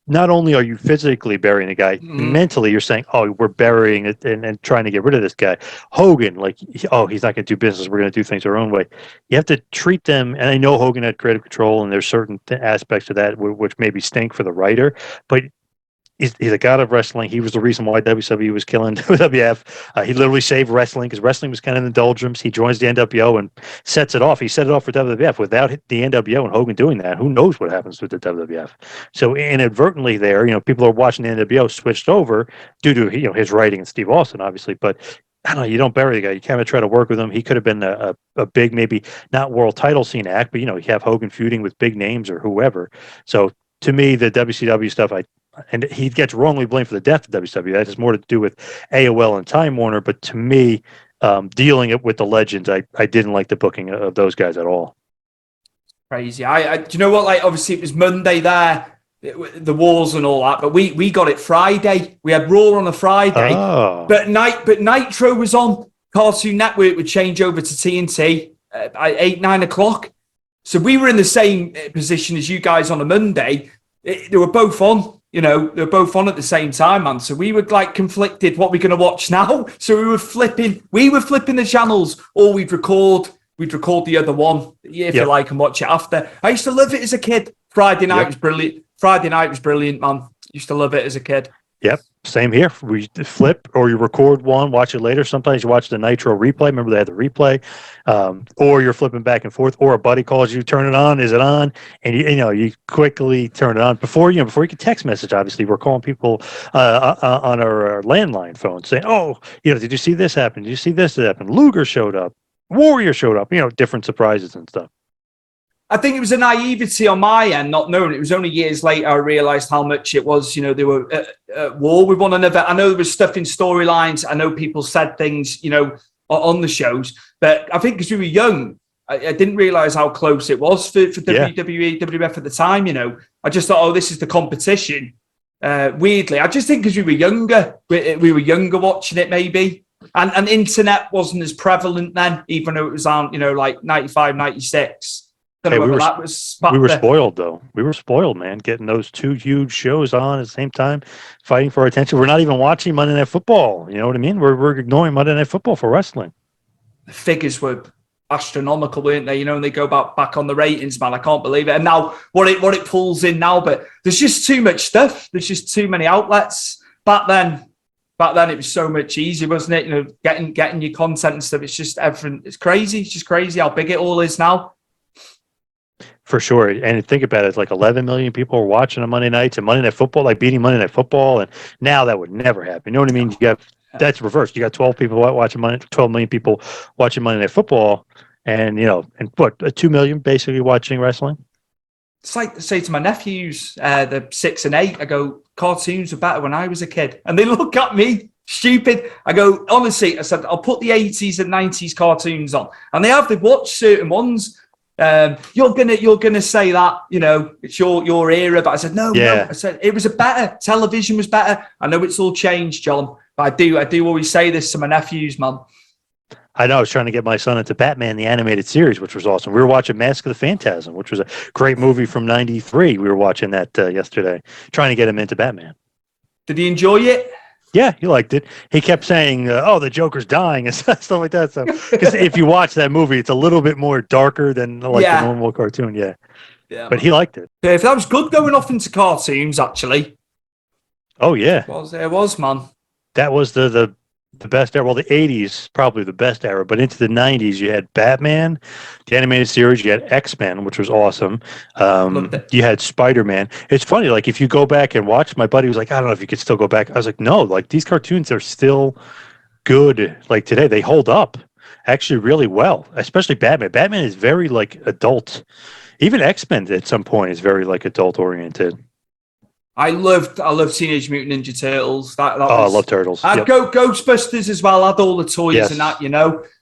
not only are you physically burying the guy, mentally you're saying, oh, we're burying it and trying to get rid of this guy. Hogan, he's not going to do business. We're going to do things our own way. You have to treat them, and I know Hogan had creative control, and there's certain aspects of that which maybe stink for the writer, but he's a god of wrestling. He was the reason why WCW was killing WWF. He literally saved wrestling because wrestling was kind of in the doldrums. He joins the NWO and sets it off. He set it off for WWF. Without the NWO and Hogan doing that, who knows what happens with the WWF? So inadvertently there, people are watching the NWO switched over due to his writing and Steve Austin, obviously. But I don't know, you don't bury the guy. You kind of try to work with him. He could have been a big, maybe not world title scene act, but you have Hogan feuding with big names or whoever. So to me, the WCW stuff, and he gets wrongly blamed for the death of WCW. That has more to do with AOL and Time Warner. But to me, dealing it with the legends, I didn't like the booking of those guys at all. Crazy. I do you know what? Obviously, it was Monday there the wars and all that. But we got it Friday. We had Raw on a Friday, but Nitro was on. Cartoon Network would change over to TNT at 8-9 o'clock. So we were in the same position as you guys on a Monday. They were both on. You know, they're both on at the same time, man. So we were like conflicted. What we're going to watch now? So we were flipping the channels, or we'd record the other one, if you like, and watch it after. I used to love it as a kid. Friday night was brilliant. Friday night was brilliant, man. Used to love it as a kid. Yep, same here. We flip, or you record one, watch it later. Sometimes you watch the Nitro replay. Remember they had the replay, or you're flipping back and forth. Or a buddy calls you, turn it on. Is it on? And you quickly turn it on before you can text message. Obviously, we're calling people on our landline phone saying, "Oh, did you see this happen? Did you see this happen? Luger showed up, Warrior showed up. Different surprises and stuff." I think it was a naivety on my end, not knowing. It was only years later I realised how much it was. They were at war with one another. I know there was stuff in storylines. I know people said things, on the shows. But I think because we were young, I didn't realise how close it was for WWE, WWF at the time. I just thought, this is the competition. Weirdly, I just think because we were younger, we were younger watching it maybe. And internet wasn't as prevalent then, even though it was on, like 95, 96. Hey, we were spoiled, though. We were spoiled, man, getting those two huge shows on at the same time, fighting for our attention. We're not even watching Monday Night Football. You know what I mean? We're ignoring Monday Night Football for wrestling. The figures were astronomical, weren't they? And they go back on the ratings, man. I can't believe it. And now what it pulls in now, but there's just too much stuff. There's just too many outlets. Back then it was so much easier, wasn't it? Getting your content and stuff. It's just everything. It's crazy. It's just crazy how big it all is now. For sure. And think about it, it's like 11 million people are watching on Monday nights, and Monday Night Football, like beating Monday Night Football. And now that would never happen. You know what I mean? That's reversed. You got 12 million people watching Monday Night Football, and 2 million basically watching wrestling. It's like to say to my nephews, the 6 and 8, I go, cartoons were better when I was a kid. And they look at me stupid. I go, honestly, I said, I'll put the 80s and 90s cartoons on. And they've watched certain ones. You're gonna say that, it's your era, but I said no. I said it was television was better. I know it's all changed, John, but I do always say this to my nephews, man. I know. I was trying to get my son into Batman the animated series, which was awesome. We were watching Mask of the Phantasm, which was a great movie from '93. We were watching that yesterday, trying to get him into Batman. Did he enjoy it? Yeah, he liked it. He kept saying, the Joker's dying and stuff like that. So, because if you watch that movie, it's a little bit more darker than the normal cartoon. Yeah. But he liked it. Yeah, if that was good going off into cartoons, actually. Oh, yeah. It was, man. That was the best era. Well, the 80s, probably the best era. But into the 90s, you had Batman, the animated series. You had X-Men, which was awesome. You had Spider-Man. It's funny, like, if you go back and watch, my buddy was like, I don't know if you could still go back. I was like, no, like, these cartoons are still good. Like, today, they hold up actually really well, especially Batman. Batman is very, like, adult. Even X-Men at some point is very, like, adult-oriented. I loved Teenage Mutant Ninja Turtles. I love Turtles. And Ghostbusters as well. I had all the toys and that,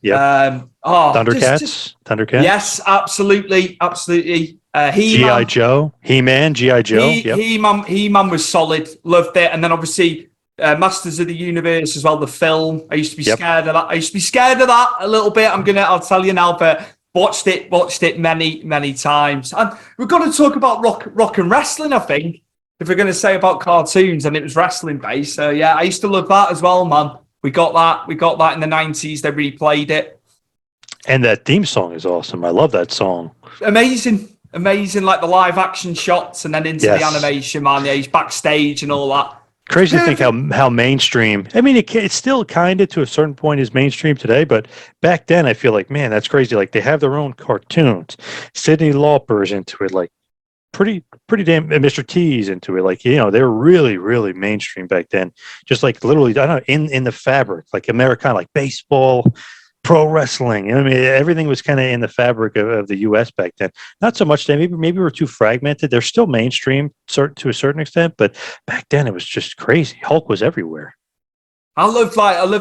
Yeah. Thundercats. Thundercats. Yes, absolutely. G.I. Joe. He-Man. G.I. Joe. He-Man was solid. Loved it. And then obviously Masters of the Universe as well. The film. I used to be scared of that. I used to be scared of that a little bit. I'll tell you now, but watched it many, many times. And we've got to talk about rock and wrestling, I think. If we're going to say about cartoons, and it was wrestling based. So yeah, I used to love that as well, man. We got that in the 90s. They replayed it. And that theme song is awesome. I love that song. Amazing. Like the live action shots and then into the animation, man. Yeah, he's backstage and all that. Crazy to think how mainstream. I mean, it's still kind of to a certain point is mainstream today, but back then I feel like, man, that's crazy. Like they have their own cartoons. Cyndi Lauper's into it, like pretty damn Mr. T's into it. Like, they're really, really mainstream back then. Just like literally, I don't know, in the fabric, like Americana, like baseball, pro wrestling. I mean, everything was kind of in the fabric of the U.S. back then. Not so much today. Maybe we're too fragmented. They're still mainstream to a certain extent, but back then it was just crazy. Hulk was everywhere. I love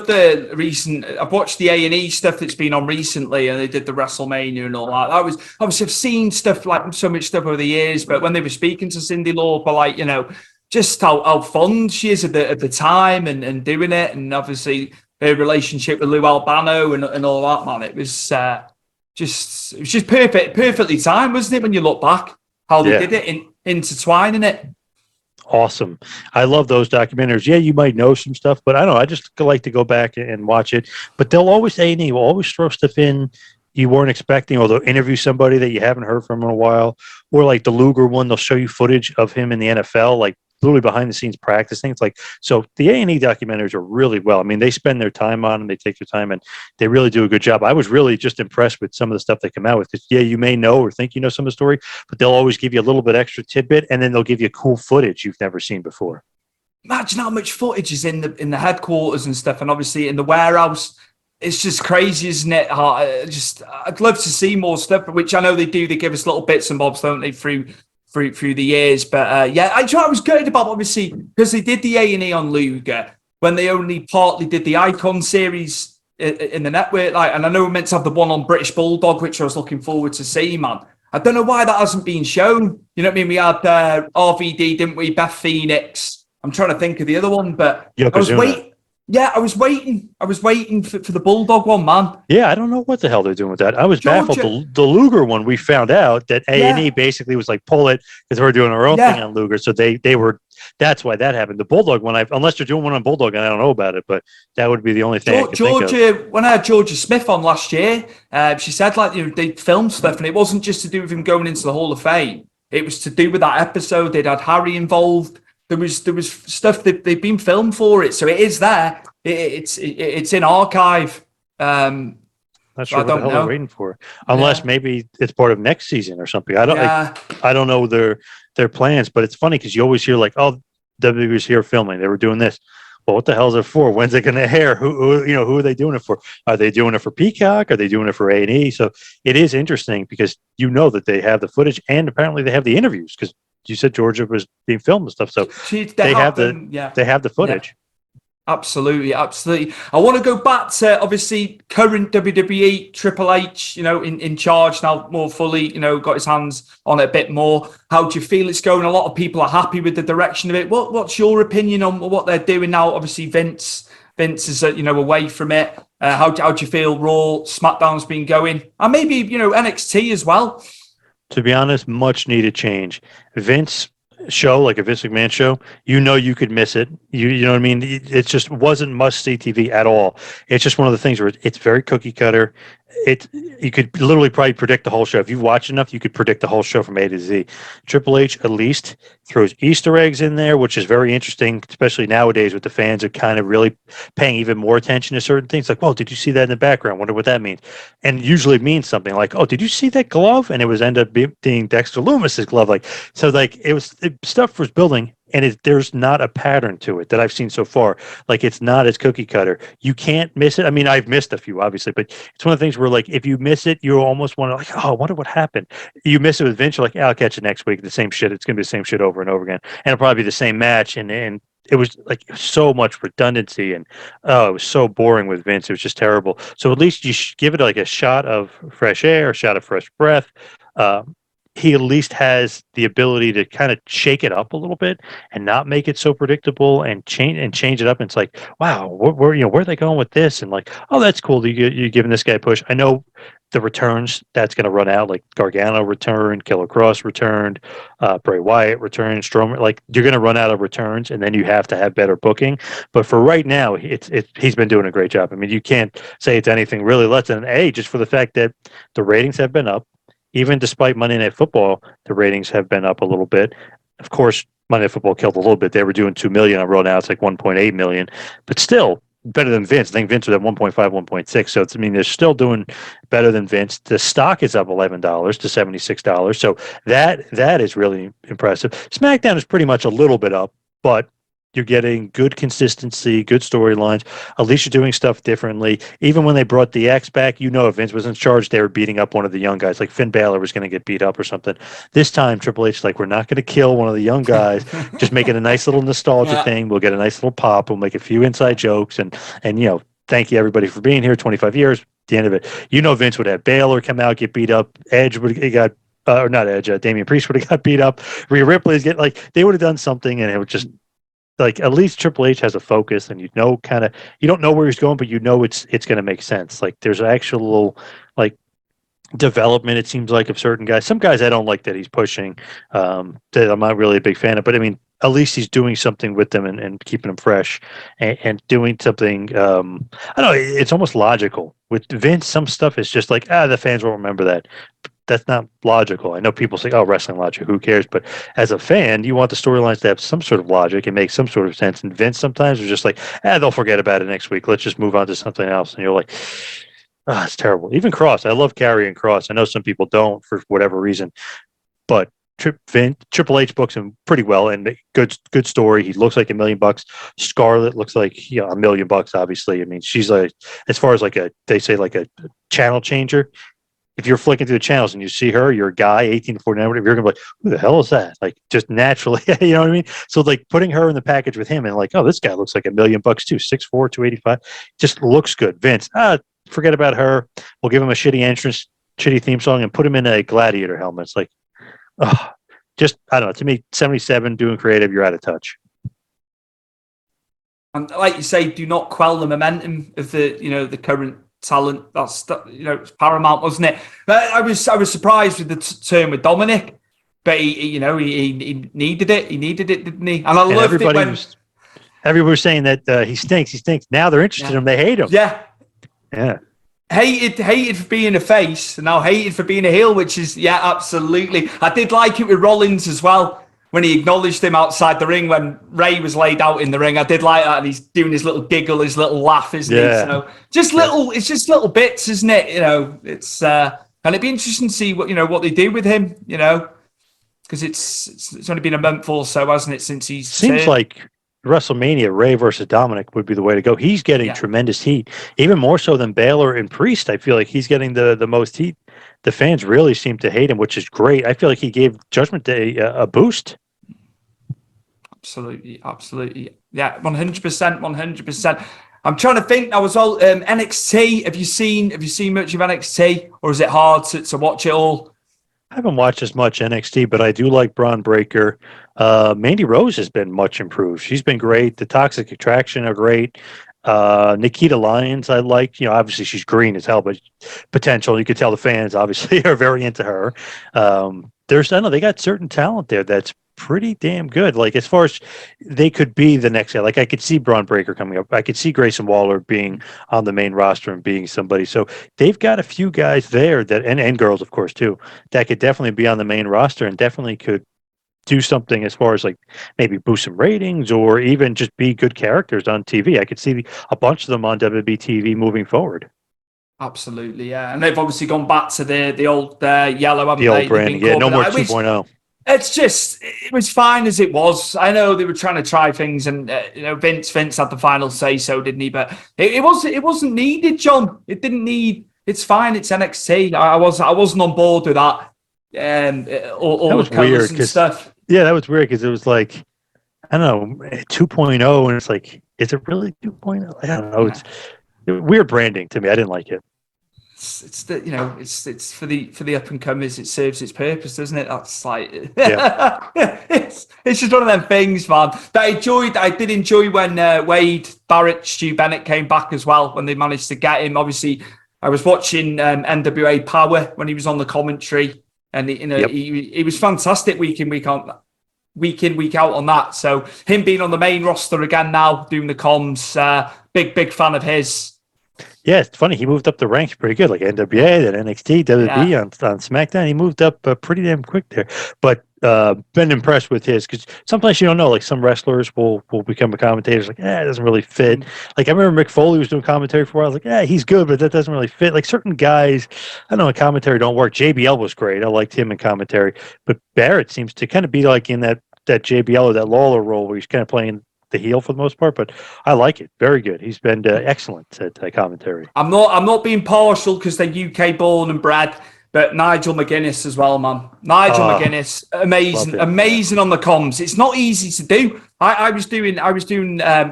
the recent. I've watched the A&E stuff that's been on recently, and they did the WrestleMania and all that. I've seen stuff like so much stuff over the years, but when they were speaking to Cyndi Lauper, like, you know, just how fond she is at the time and doing it, and obviously her relationship with Lou Albano and all that, man. It was just perfectly timed, wasn't it? When you look back, how they did it, intertwining it. Awesome. I love those documentaries. Yeah, you might know some stuff, but I don't know. I just like to go back and watch it. But they'll always, A&E will always throw stuff in you weren't expecting, or they'll interview somebody that you haven't heard from in a while. Or like the Luger one, they'll show you footage of him in the NFL, like literally behind the scenes practicing. It's like, so the A&E documentaries are really well. I mean, they spend their time on them, they take their time, and they really do a good job. I was really just impressed with some of the stuff they come out with. Yeah, you may know or think you know some of the story, but they'll always give you a little bit extra tidbit, and then they'll give you cool footage you've never seen before. Imagine how much footage is in the headquarters and stuff, and obviously in the warehouse. It's just crazy, isn't it? I'd love to see more stuff, which I know they do. They give us little bits and bobs, don't they, through the years. But I was gutted about, obviously, because they did the A&E on Luger when they only partly did the Icon series in the network. Like, and I know we're meant to have the one on British Bulldog, which I was looking forward to see, man. I don't know why that hasn't been shown. You know what I mean? We had RVD, didn't we? Beth Phoenix. I'm trying to think of the other one, but I was waiting. Yeah, I was waiting. for the Bulldog one, man. Yeah, I don't know what the hell they're doing with that. I was baffled. The Luger one, we found out that A&E basically was like, pull it, because we're doing our own thing on Luger. So they were, that's why that happened. The Bulldog one, unless they're doing one on Bulldog, and I don't know about it, but that would be the only thing I could think of. When I had Georgia Smith on last year, she said, like, you know, they filmed stuff, and it wasn't just to do with him going into the Hall of Fame. It was to do with that episode. They'd had Harry involved. There was stuff that they've been filmed for it, so it is there. It's in archive. Not sure what the hell they're waiting for, unless maybe it's part of next season or something. I don't know their plans, but it's funny because you always hear like, oh, WWE's here filming. They were doing this. Well, what the hell is it for? When's it going to air? Who are they doing it for? Are they doing it for Peacock? Are they doing it for A&E? So it is interesting because you know that they have the footage, and apparently they have the interviews, because you said Georgia was being filmed and stuff. So they have the footage. Yeah. Absolutely. I want to go back to, obviously, current WWE, Triple H, you know, in charge now more fully, you know, got his hands on it a bit more. How do you feel it's going? A lot of people are happy with the direction of it. What's your opinion on what they're doing now? Obviously, Vince is, away from it. How do you feel Raw, SmackDown's been going? And maybe, you know, NXT as well. To be honest, much needed change. Vince show, like a Vince McMahon show, you could miss it. You know what I mean? It just wasn't must-see TV at all. It's just one of the things where it's very cookie cutter. You could literally probably predict the whole show. If you've watched enough, you could predict the whole show from A to Z. Triple H at least throws Easter eggs in there, which is very interesting, especially nowadays with the fans are kind of really paying even more attention to certain things. Like, well, did you see that in the background? Wonder what that means. And usually it means something like, oh, did you see that glove? And it was end up being Dexter Loomis's glove. Stuff was building. And there's not a pattern to it that I've seen so far. Like, it's not as cookie cutter. You can't miss it. I mean, I've missed a few, obviously, but it's one of the things where, like, if you miss it, you almost want to, like, oh, I wonder what happened. You miss it with Vince, you're like, yeah, I'll catch it next week. The same shit. It's going to be the same shit over and over again. And it'll probably be the same match. And it was like so much redundancy. And, it was so boring with Vince. It was just terrible. So at least you give it like a shot of fresh air, a shot of fresh breath. He at least has the ability to kind of shake it up a little bit and not make it so predictable and change it up. And it's like, wow, where are they going with this? And like, oh, that's cool. You're giving this guy a push. I know the returns that's going to run out. Like Gargano returned, Killer Cross returned, Bray Wyatt returned, Strowman. Like, you're going to run out of returns, and then you have to have better booking. But for right now, he's been doing a great job. I mean, you can't say it's anything really less than an A, just for the fact that the ratings have been up. Even despite Monday Night Football, the ratings have been up a little bit. Of course, Monday Night Football killed a little bit. They were doing 2 million on Raw. Now it's like 1.8 million, but still better than Vince. I think Vince was at 1.5, 1.6. So they're still doing better than Vince. The stock is up $11 to $76. So that is really impressive. SmackDown is pretty much a little bit up, but You're getting good consistency, good storylines. At least you're doing stuff differently. Even when they brought the X back, if Vince was in charge, they were beating up one of the young guys. Like Finn Balor was going to get beat up or something. This time, Triple H is like, we're not going to kill one of the young guys. Just make it a nice little nostalgia thing. We'll get a nice little pop. We'll make a few inside jokes. And thank you, everybody, for being here 25 years. At the end of it, Vince would have Balor come out, get beat up. Edge would have got, or not Edge, Damian Priest would have got beat up. Rhea Ripley's they would have done something, and it would just, at least Triple H has a focus, and you don't know where he's going, but it's going to make sense. Like there's actual development, it seems like, of certain guys. Some guys I don't like that he's pushing, that I'm not really a big fan of, but I mean, at least he's doing something with them and keeping them fresh and doing something. I don't know, it's almost logical. With Vince, some stuff is just like, the fans won't remember that. That's not logical. I know people say, wrestling logic, who cares? But as a fan, you want the storylines to have some sort of logic and make some sort of sense. And Vince sometimes is just like, they'll forget about it next week. Let's just move on to something else. And you're like, it's terrible. Even Cross. I love Karrion Kross. I know some people don't for whatever reason. But Triple H books him pretty well, and good story. He looks like $1 million. Scarlett looks like $1 million, obviously. I mean, she's as far as they say a channel changer. If you're flicking through the channels and you see her, you're a guy, 18 to 49, whatever, you're going to be like, who the hell is that? Like, just naturally, you know what I mean? So, putting her in the package with him and this guy looks like $1 million too, 6'4", 285, just looks good. Vince, forget about her. We'll give him a shitty entrance, shitty theme song, and put him in a gladiator helmet. It's like, just, I don't know. To me, 77, doing creative, you're out of touch. And like you say, do not quell the momentum of the current talent. It's paramount, wasn't it? But I was surprised with the turn with Dominic, but he needed it. He needed it, didn't he? And I loved it when everybody was saying that he stinks. He stinks. Now they're interested in him. They hate him. Yeah. Hated for being a face, and now hated for being a heel, which is, absolutely. I did like it with Rollins as well, when he acknowledged him outside the ring when Ray was laid out in the ring. I did like that, and he's doing his little giggle, his little laugh, isn't he? So it's just little bits, isn't it? It's and it'd be interesting to see what they do with him, because it's only been a month or so, hasn't it, since he's seems turned. Like WrestleMania, Ray versus Dominic would be the way to go. He's getting tremendous heat, even more so than Balor and Priest. I feel like he's getting the most heat. The fans really seem to hate him, which is great. I feel like he gave Judgment Day a boost. Absolutely. Yeah, 100%. I'm trying to think. I was all NXT. Have you seen much of NXT, or is it hard to watch it all? I haven't watched as much NXT, but I do like Braun Breaker. Mandy Rose has been much improved. She's been great. The Toxic Attraction are great. Nikita Lyons, I like. Obviously she's green as hell, but potential. You could tell the fans obviously are very into her. They got certain talent there that's pretty damn good. Like, as far as they could be the next guy, I could see Braun Breaker coming up. I could see Grayson Waller being on the main roster and being somebody. So they've got a few guys there that, and girls, of course, too, that could definitely be on the main roster and definitely could do something as far as maybe boost some ratings or even just be good characters on TV. I could see a bunch of them on WWE TV moving forward. Absolutely, yeah. And they've obviously gone back to the old yellow, haven't they? The old branding, no more 2.0. It's just, it was fine as it was. I know they were trying to try things, and Vince had the final say so, didn't he? But it wasn't needed, John. It didn't need. It's fine. It's NXT. I wasn't on board with that. All that was the colours weird, and stuff. Yeah, that was weird because it was I don't know, 2.0, and it's like, is it really 2.0? I don't know. It's weird branding to me. I didn't like it. It's it's for the up and comers. It serves its purpose, doesn't it? That's it's just one of them things, man. But I did enjoy when Wade Barrett, Stu Bennett came back as well, when they managed to get him. Obviously, I was watching NWA Power when he was on the commentary, and he was fantastic week in, week out on that. So him being on the main roster again now, doing the comms, big fan of his. Yeah, it's funny. He moved up the ranks pretty good, like NWA, then NXT, WWE on SmackDown. He moved up pretty damn quick there. But been impressed with his, because sometimes you don't know. Like, some wrestlers will become a commentator. It's like, it doesn't really fit. Like, I remember Mick Foley was doing commentary for a while. I was like, he's good, but that doesn't really fit. Like, certain guys, I don't know, in commentary don't work. JBL was great. I liked him in commentary. But Barrett seems to kind of be like in that JBL or that Lawler role where he's kind of playing the heel for the most part, but I like it. Very good. He's been excellent at commentary. I'm not being partial because they're UK born and bred, but Nigel McGuinness as well, man. Nigel McGuinness, amazing on the comms. It's not easy to do. I was doing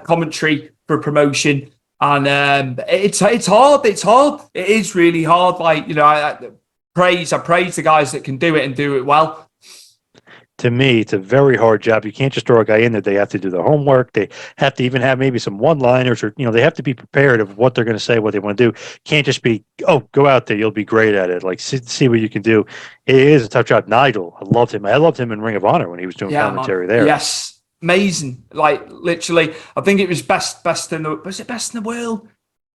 commentary for a promotion, and it's hard. It's hard. It is really hard. Like, you know, I praise the guys that can do it and do it well. To me, it's a very hard job. You can't just throw a guy in there. They have to do their homework. They have to even have maybe some one-liners, or, you know, they have to be prepared of what they're going to say, what they want to do. Can't just be, oh, go out there, you'll be great at it. Like, see what you can do. It is a tough job. Nigel, I loved him. I loved him in Ring of Honor when he was doing commentary there. Yes, amazing. Like, literally, I think it was best in the world?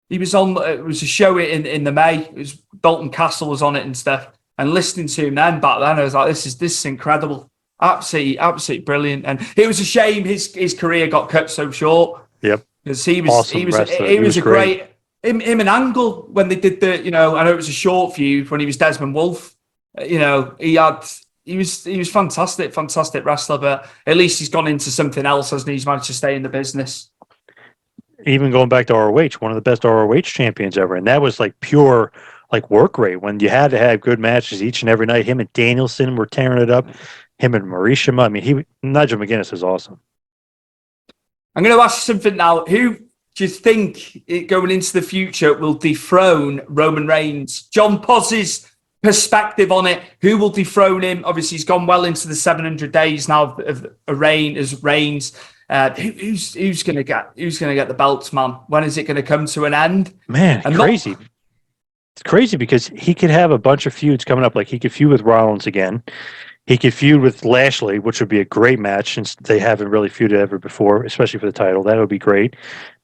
He was on. It was a show in the May. It was Dalton Castle was on it and stuff. And listening to him then back then, I was like, this is incredible. Absolutely brilliant. And it was a shame his career got cut so short. Yep. Because he was a great him and Angle when they did the, you know, I know it was a short feud when he was Desmond Wolfe. You know, he was fantastic wrestler, but at least he's gone into something else, hasn't he? He's managed to stay in the business. Even going back to ROH, one of the best ROH champions ever, and that was like pure like work rate when you had to have good matches each and every night. Him and Danielson were tearing it up. Him and Marishima. I mean, Nigel McGuinness is awesome. I'm going to ask you something now. Who do you think going into the future will dethrone Roman Reigns? John Poz's perspective on it. Who will dethrone him? Obviously, he's gone well into the 700 days now of a reign as Reigns. Who's going to get the belts, man? When is it going to come to an end? Man, crazy. It's crazy because he could have a bunch of feuds coming up. Like, he could feud with Rollins again. He could feud with Lashley, which would be a great match since they haven't really feuded ever before, especially for the title. That would be great.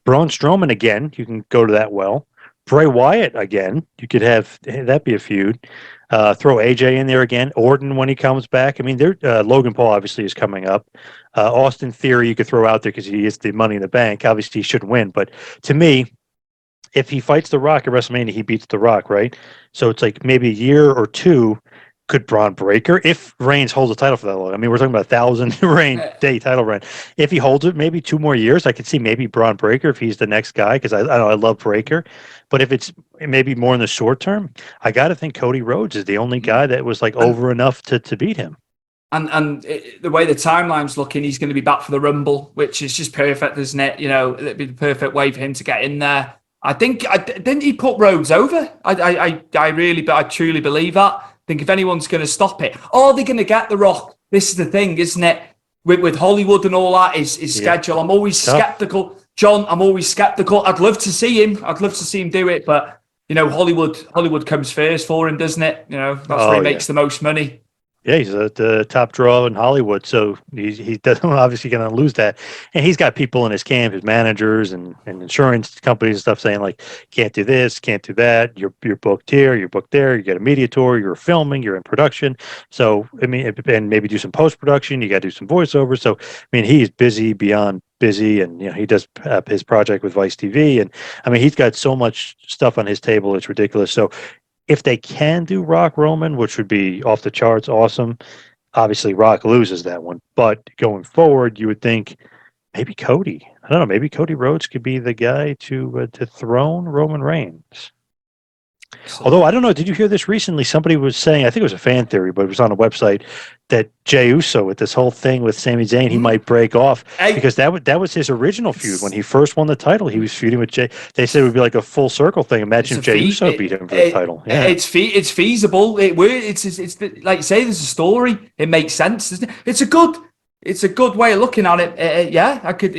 Braun Strowman again, you can go to that well. Bray Wyatt again, you could have that be a feud. Throw AJ in there again. Orton when he comes back. I mean, Logan Paul obviously is coming up. Austin Theory you could throw out there because he is the Money in the Bank. Obviously, he should win. But to me, if he fights The Rock at WrestleMania, he beats The Rock, right? So it's like maybe a year or two. Could Braun Breaker, if Reigns holds the title for that long? I mean, we're talking about 1,000-day title reign. If he holds it maybe 2 more years, I could see maybe Braun Breaker if he's the next guy, because I love Breaker. But if it's maybe more in the short term, I got to think Cody Rhodes is the only guy that was like over enough to beat him. And the way the timeline's looking, he's going to be back for the Rumble, which is just perfect, isn't it? You know, it'd be the perfect way for him to get in there. I think, didn't he put Rhodes over? I truly believe that. I think if anyone's going to stop it, they're going to get The Rock. This is the thing, isn't it? With Hollywood and all that, his schedule. I'm always skeptical. John, I'm always skeptical. I'd love to see him do it, but, you know, Hollywood comes first for him, doesn't it? You know, that's where he makes the most money. Yeah, he's the top draw in Hollywood, so he doesn't obviously going to lose that. And he's got people in his camp, his managers and insurance companies and stuff saying like, can't do this, can't do that. You're booked here, you're booked there. You got a media tour, you're filming, you're in production. So I mean, and maybe do some post production. You got to do some voiceover. So I mean, he's busy beyond busy, and you know he does his project with Vice TV, and I mean he's got so much stuff on his table, it's ridiculous. So if they can do Rock Roman, which would be off the charts awesome, obviously Rock loses that one. But going forward, you would think maybe Cody. I don't know. Maybe Cody Rhodes could be the guy to throne Roman Reigns. Although, I don't know, did you hear this recently? Somebody was saying, I think it was a fan theory, but it was on a website, that Jey Uso, with this whole thing with Sami Zayn, he might break off because that was his original feud. When he first won the title, he was feuding with Jey. They said it would be like a full circle thing. Imagine if Jey Uso beat him for the title. Yeah. It's feasible. It's like you say, there's a story. It makes sense, doesn't it? It's a good way of looking at it. Yeah, I could,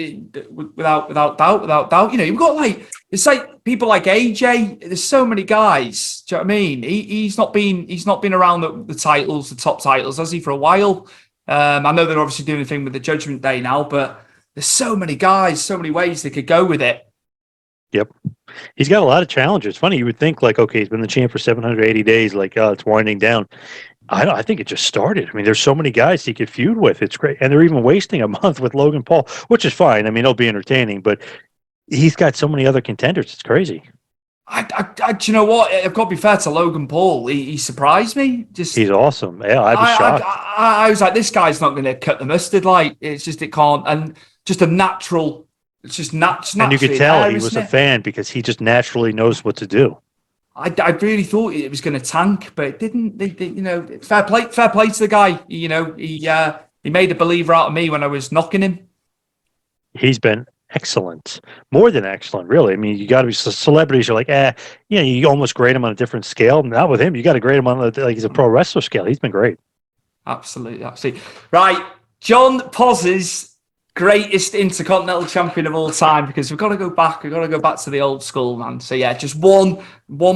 without doubt. You know, you've got it's like people like AJ. There's so many guys. Do you know what I mean? He's not been around the titles, the top titles, has he, for a while? I know they're obviously doing a thing with the Judgment Day now, but there's so many guys, so many ways they could go with it. Yep. He's got a lot of challenges. It's funny, you would think like, okay, he's been the champ for 780 days, like, oh, it's winding down. I think it just started. I mean, there's so many guys he could feud with. It's great. And they're even wasting a month with Logan Paul, which is fine. I mean, it'll be entertaining, but he's got so many other contenders. It's crazy. Do you know what? I've got to be fair to Logan Paul. He surprised me. He's awesome. Yeah, I was shocked. I was like, this guy's not going to cut the mustard. Like, it's just, it can't. And just a natural. It's just naturally. And you could tell there, he was isn't a it? fan because he just naturally knows what to do. I really thought it was going to tank, but it didn't. Fair play to the guy. He made a believer out of me when I was knocking him. He's been excellent, more than excellent, really. I mean, you got to be celebrities. You're like, you almost grade him on a different scale. Not with him. You got to grade him on like he's a pro wrestler scale. He's been great. Absolutely. Right, John Poz's greatest Intercontinental Champion of all time, because we've got to go back. We've got to go back to the old school, man. So yeah, just one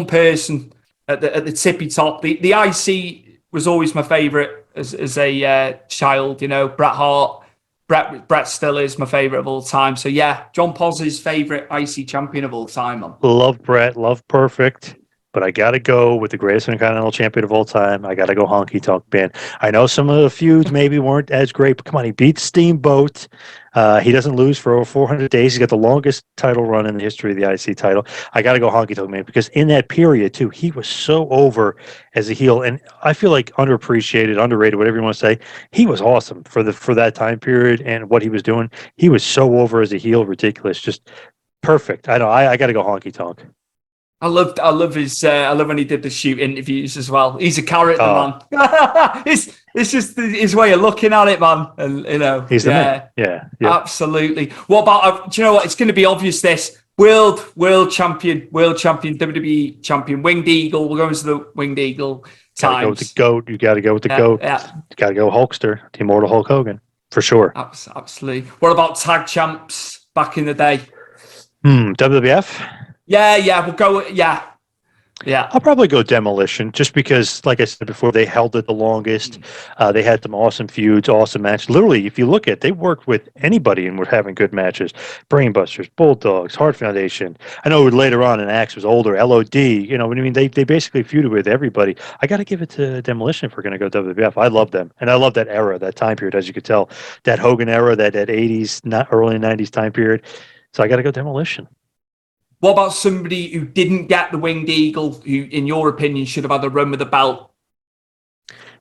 person at the tippy top. The IC was always my favourite as a child. Bret Hart. Bret still is my favourite of all time. So yeah, John Poz's favourite IC champion of all time, man. Love Bret. Love Perfect. But I got to go with the greatest Intercontinental Champion of all time. I got to go Honky Tonk Man. I know some of the feuds maybe weren't as great, but come on, he beat Steamboat. He doesn't lose for over 400 days. He's got the longest title run in the history of the IC title. I got to go Honky Tonk Man because in that period, too, he was so over as a heel. And I feel like underappreciated, underrated, whatever you want to say. He was awesome for that time period and what he was doing. He was so over as a heel, ridiculous, just perfect. I know. I got to go Honky Tonk. I love when he did the shoot interviews as well. He's a character, man. it's just his way of looking at it, man. And he's the man. Yeah, absolutely. What about? Do you know what? It's going to be obvious. This world champion, WWE champion, Winged Eagle. We're going to the Winged Eagle times. Gotta go with the GOAT. You got to go with the GOAT. Yeah. You got to go Hulkster, the immortal Hulk Hogan, for sure. Absolutely. What about tag champs back in the day? WWF. Yeah, we'll go. Yeah. I'll probably go Demolition, just because, like I said before, they held it the longest. They had some awesome feuds, awesome matches. Literally, if you look at it, they worked with anybody and were having good matches. Brainbusters, Bulldogs, Hart Foundation. I know later on, and Axe was older, LOD. You know what I mean? They basically feuded with everybody. I got to give it to Demolition if we're going to go WWF. I love them, and I love that era, that time period, as you could tell. That Hogan era, that 80s, not early 90s time period. So I got to go Demolition. What about somebody who didn't get the Winged Eagle, who, in your opinion, should have had a run with the belt?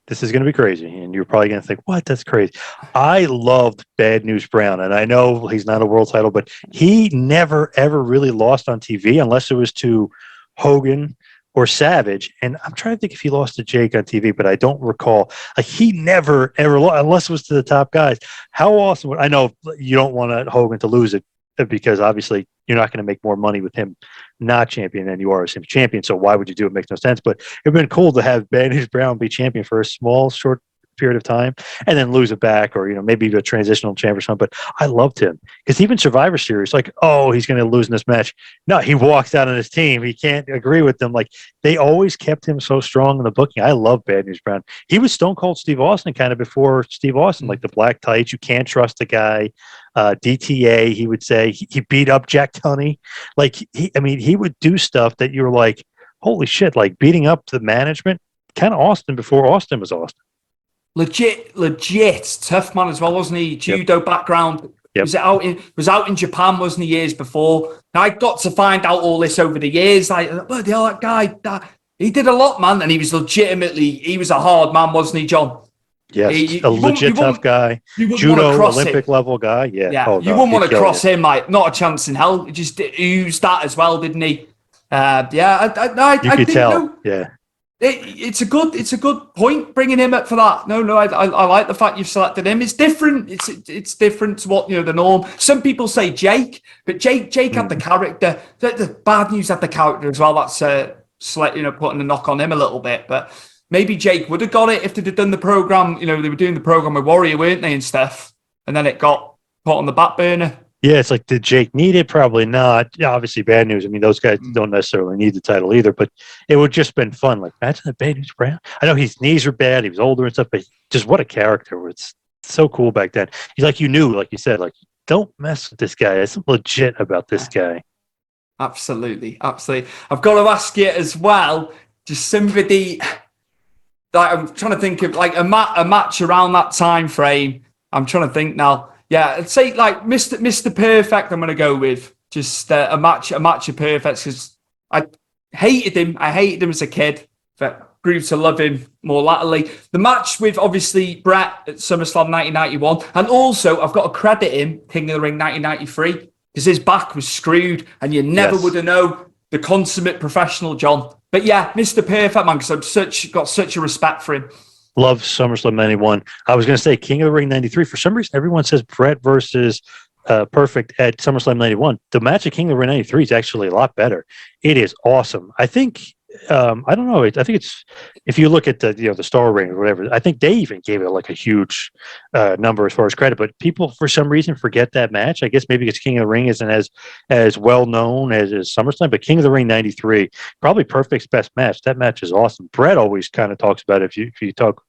This is going to be crazy, and you're probably going to think, what? That's crazy. I loved Bad News Brown, and I know he's not a world title, but he never, ever really lost on TV unless it was to Hogan or Savage. And I'm trying to think if he lost to Jake on TV, but I don't recall. Like, he never, ever lost, unless it was to the top guys. How awesome. I know you don't want Hogan to lose it, because obviously you're not going to make more money with him not champion than you are as him champion. So why would you do it? It makes no sense. But it'd been cool to have Bad News Brown be champion for a small, short period of time and then lose it back, or maybe a transitional champ or something. But I loved him because even Survivor Series, like, oh, he's going to lose in this match. No, he walks out on his team. He can't agree with them. Like, they always kept him so strong in the booking. I love Bad News Brown. He was Stone Cold Steve Austin kind of before Steve Austin, like the black tights. You can't trust the guy. DTA, he would say. He beat up Jack Tunney. Like, he would do stuff that you were like, holy shit, like beating up the management, kind of Austin before Austin was Austin. Legit tough man as well, wasn't he? Judo background. Yep. Was out in Japan, wasn't he, years before? Now, I got to find out all this over the years. Like, bloody hell, that guy, he did a lot, man, and he was a hard man, wasn't he, John? Yes, a legit tough guy. Judo Olympic level guy. Yeah. Oh, you wouldn't want to cross him, like, not a chance in hell. He just oozed that as well, didn't he? I could tell. Yeah. It's a good point bringing him up for that. No, I like the fact you've selected him. It's different. It's different to what the norm. Some people say Jake, but Jake had the character. The Bad News had the character as well. That's putting a knock on him a little bit. But maybe Jake would have got it if they'd have done the program. They were doing the program with Warrior, weren't they, and stuff. And then it got put on the back burner. Yeah, it's like, did Jake need it? Probably not. Yeah, obviously, Bad News. I mean, those guys don't necessarily need the title either, but it would just been fun. Like, imagine the Bad News Brown. I know his knees were bad. He was older and stuff, but just what a character. It's so cool back then. He's like, like you said, like, don't mess with this guy. It's legit about this guy. Absolutely. I've got to ask you as well, just somebody that I'm trying to think of, like a match around that time frame. I'm trying to think now. Yeah, I'd say like Mr. Perfect. I'm going to go with just a match of perfects, because I hated him. I hated him as a kid, but grew to love him more latterly. The match with, obviously, Bret at SummerSlam 1991. And also, I've got to credit him, King of the Ring 1993, because his back was screwed and you never would have known the consummate professional John. But yeah, Mr. Perfect, man, because I've got such a respect for him. Love SummerSlam 91. I was going to say King of the Ring 93. For some reason, everyone says Bret versus Perfect at SummerSlam 91. The match at King of the Ring 93 is actually a lot better. It is awesome. I think, I don't know. I think it's, if you look at the star rating or whatever, I think they even gave it like a huge number as far as credit, but people for some reason forget that match. I guess maybe because King of the Ring isn't as well known as SummerSlam, but King of the Ring 93, probably Perfect's best match. That match is awesome. Bret always kind of talks about it. If you talk,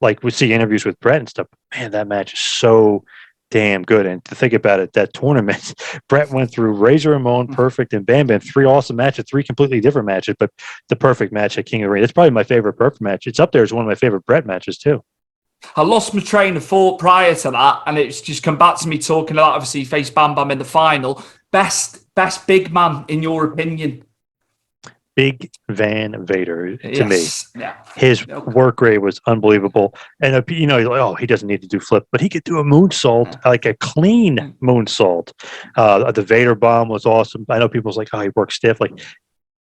like we see interviews with Bret and stuff, man, that match is so damn good. And to think about it, that tournament, Bret went through Razor Ramon, Perfect, and Bam Bam, 3 awesome matches, 3 completely different matches, but the Perfect match at King of the Ring, that's probably my favorite Perfect match. It's up there as one of my favorite Bret matches too. I lost my train of thought prior to that, and it's just come back to me talking about, obviously, he faced Bam Bam in the final. Best big man, in your opinion? Big Van Vader to me. Yeah. His work rate was unbelievable. And, you're like, oh, he doesn't need to do flip, but he could do a moonsault, like a clean moonsault. The Vader bomb was awesome. I know people's like, oh, he works stiff. Like,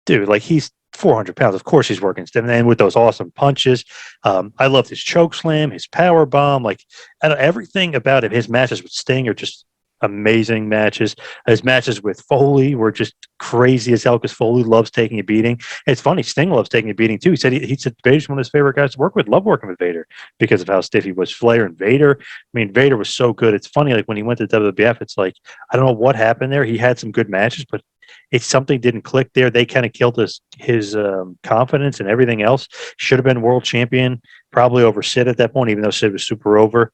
dude, like he's 400 pounds. Of course he's working stiff. And then with those awesome punches, I loved his choke slam, his power bomb. Like, I don't know, everything about him. His matches with Sting are just amazing matches. His matches with Foley were just crazy as hell because Foley loves taking a beating. And it's funny, Sting loves taking a beating too. He said Vader's one of his favorite guys to work with. Love working with Vader because of how stiff he was. Flair and Vader. I mean, Vader was so good. It's funny, like when he went to WWF, it's like, I don't know what happened there. He had some good matches, but it's something didn't click there. They kind of killed his confidence and everything else. Should have been world champion, probably over Sid at that point, even though Sid was super over.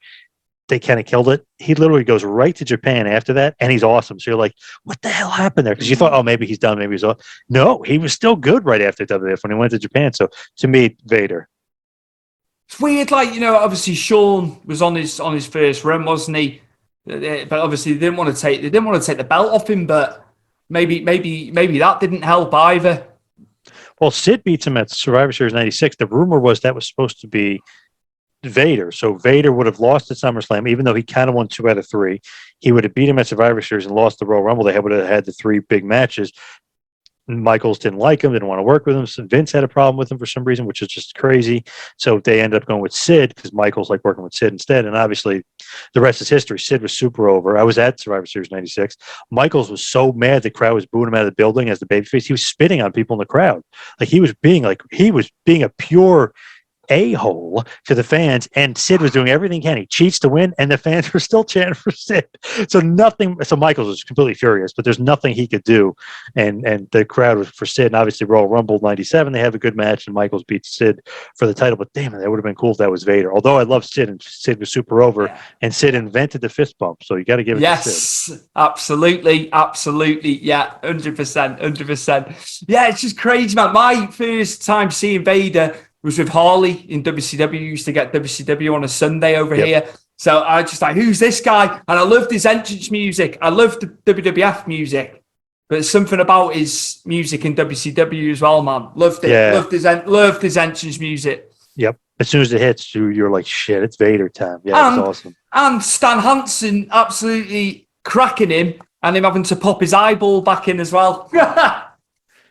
They kind of killed it. He literally goes right to Japan after that, and he's awesome. So you're like, what the hell happened there? Because you thought, oh, maybe he's done, maybe he's off. No, he was still good right after WWF when he went to Japan. So to me, Vader. It's weird, like, obviously Shawn was on his first run, wasn't he? But obviously they didn't want to take the belt off him. But maybe that didn't help either. Well, Sid beats him at Survivor Series '96. The rumor was that was supposed to be Vader. So Vader would have lost at SummerSlam, even though he kind of won 2 out of 3. He would have beat him at Survivor Series and lost the Royal Rumble. They would have had the 3 big matches. Michaels didn't like him, didn't want to work with him. So Vince had a problem with him for some reason, which is just crazy. So they ended up going with Sid because Michaels liked working with Sid instead. And obviously the rest is history. Sid was super over. I was at Survivor Series '96. Michaels was so mad the crowd was booing him out of the building as the babyface. He was spitting on people in the crowd. He was being a pure a-hole to the fans, and Sid was doing everything he can. He cheats to win, and the fans were still chanting for Sid. So Michaels was completely furious, but there's nothing he could do. And the crowd was for Sid, and obviously Royal Rumble '97, they have a good match, and Michaels beats Sid for the title. But damn it, that would have been cool if that was Vader. Although I love Sid, and Sid was super over, and Sid invented the fist bump, so you got to give it to Sid. Yes, absolutely. Yeah, 100%. Yeah, it's just crazy, man. My first time seeing Vader was with Harley in WCW. We used to get WCW on a Sunday over here. So I just like, who's this guy? And I loved his entrance music. I loved the WWF music. But there's something about his music in WCW as well, man. Loved it. Yeah. Loved his entrance music. Yep. As soon as it hits, you're like, shit, it's Vader time. Yeah, it's awesome. And Stan Hansen absolutely cracking him and him having to pop his eyeball back in as well.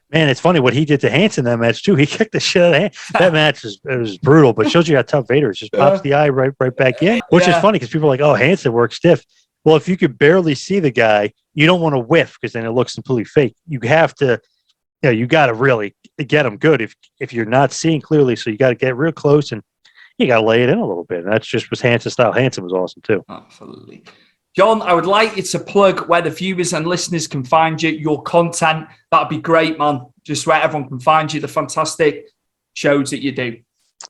Man, it's funny what he did to Hansen that match too. He kicked the shit out of Hansen. That match was brutal, but it shows you how tough Vader is. Just pops the eye right back in, which is funny because people are like, "Oh, Hansen works stiff." Well, if you could barely see the guy, you don't want to whiff because then it looks completely fake. You have to, you got to really get him good if you're not seeing clearly. So you got to get real close and you got to lay it in a little bit. And that's just was Hansen style. Hansen was awesome too. Absolutely. John, I would like you to plug where the viewers and listeners can find you, your content. That'd be great, man. Just where everyone can find you, the fantastic shows that you do.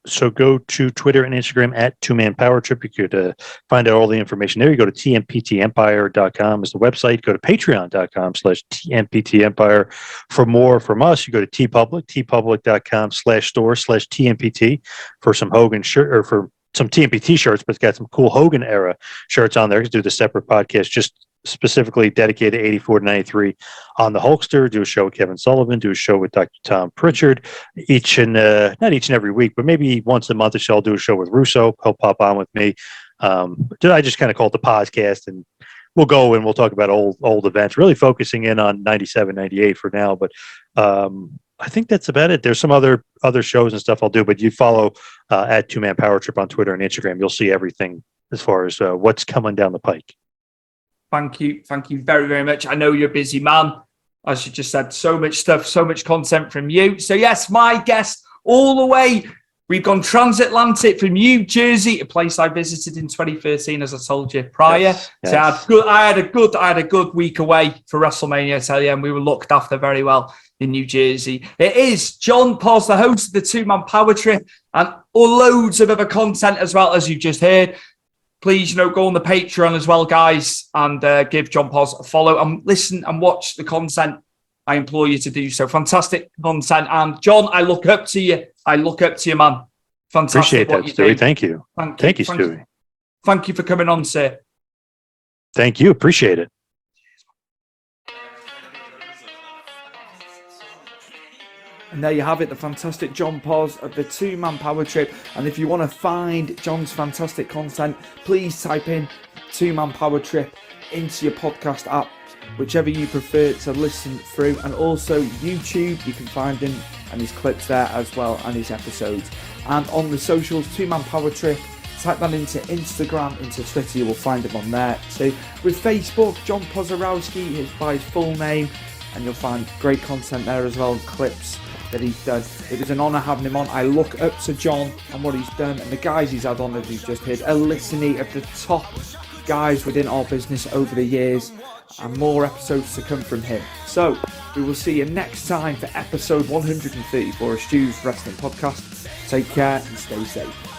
So go to Twitter and Instagram at 2Man Power Trip. You could find out all the information there. You go to tmptempire.com is the website. Go to patreon.com/tmptempire for more from us. You go to TeePublic, tpublic.com/store/tmpt for some Hogan shirt or for some TMPT shirts, but it's got some cool Hogan era shirts on there. You do the separate podcast just specifically dedicated 84 to 93 on the Hulkster, do a show with Kevin Sullivan, do a show with Dr. Tom Pritchard, not each and every week, but maybe once a month or so I'll do a show with Russo. He'll pop on with me. I just kind of call it the podcast, and we'll go and we'll talk about old events, really focusing in on 97, 98 for now. But I think that's about it. There's some other shows and stuff I'll do, but you follow at 2 Man Power Trip on Twitter and Instagram. You'll see everything as far as what's coming down the pike. Thank you very, very much. I know you're a busy man. As you just said, so much stuff, so much content from you. So yes, my guest all the way. We've gone transatlantic from New Jersey, a place I visited in 2013, as I told you prior. Yes. So I had a good week away for WrestleMania, I tell you, and we were looked after very well in New Jersey. It is John Pos, the host of the 2 Man Power Trip, and loads of other content as well, as you just heard. Please, go on the Patreon as well, guys, and give John Pos a follow and listen and watch the content. I implore you to do so. Fantastic content. And John, I look up to you. Man. Fantastic. Appreciate that, Stewie. Thank you. Thank you, Stewie. Thank you for coming on, sir. Thank you. Appreciate it. And there you have it, the fantastic John Pos of the 2 Man Power Trip. And if you want to find John's fantastic content, please type in 2 Man Power Trip into your podcast app, whichever you prefer to listen through. And also YouTube, you can find him and his clips there as well, and his episodes. And on the socials, 2 Man Power Trip. Type that into Instagram, into Twitter, you will find him on there. So with Facebook, John Pozorowski is by his full name, and you'll find great content there as well, clips that he's done. It was an honour having him on. I look up to John and what he's done, and the guys he's had on, as you've just heard, a litany of the top guys within our business over the years, and more episodes to come from him. So we will see you next time for episode 134 of Stu's Wrestling Podcast. Take care and stay safe.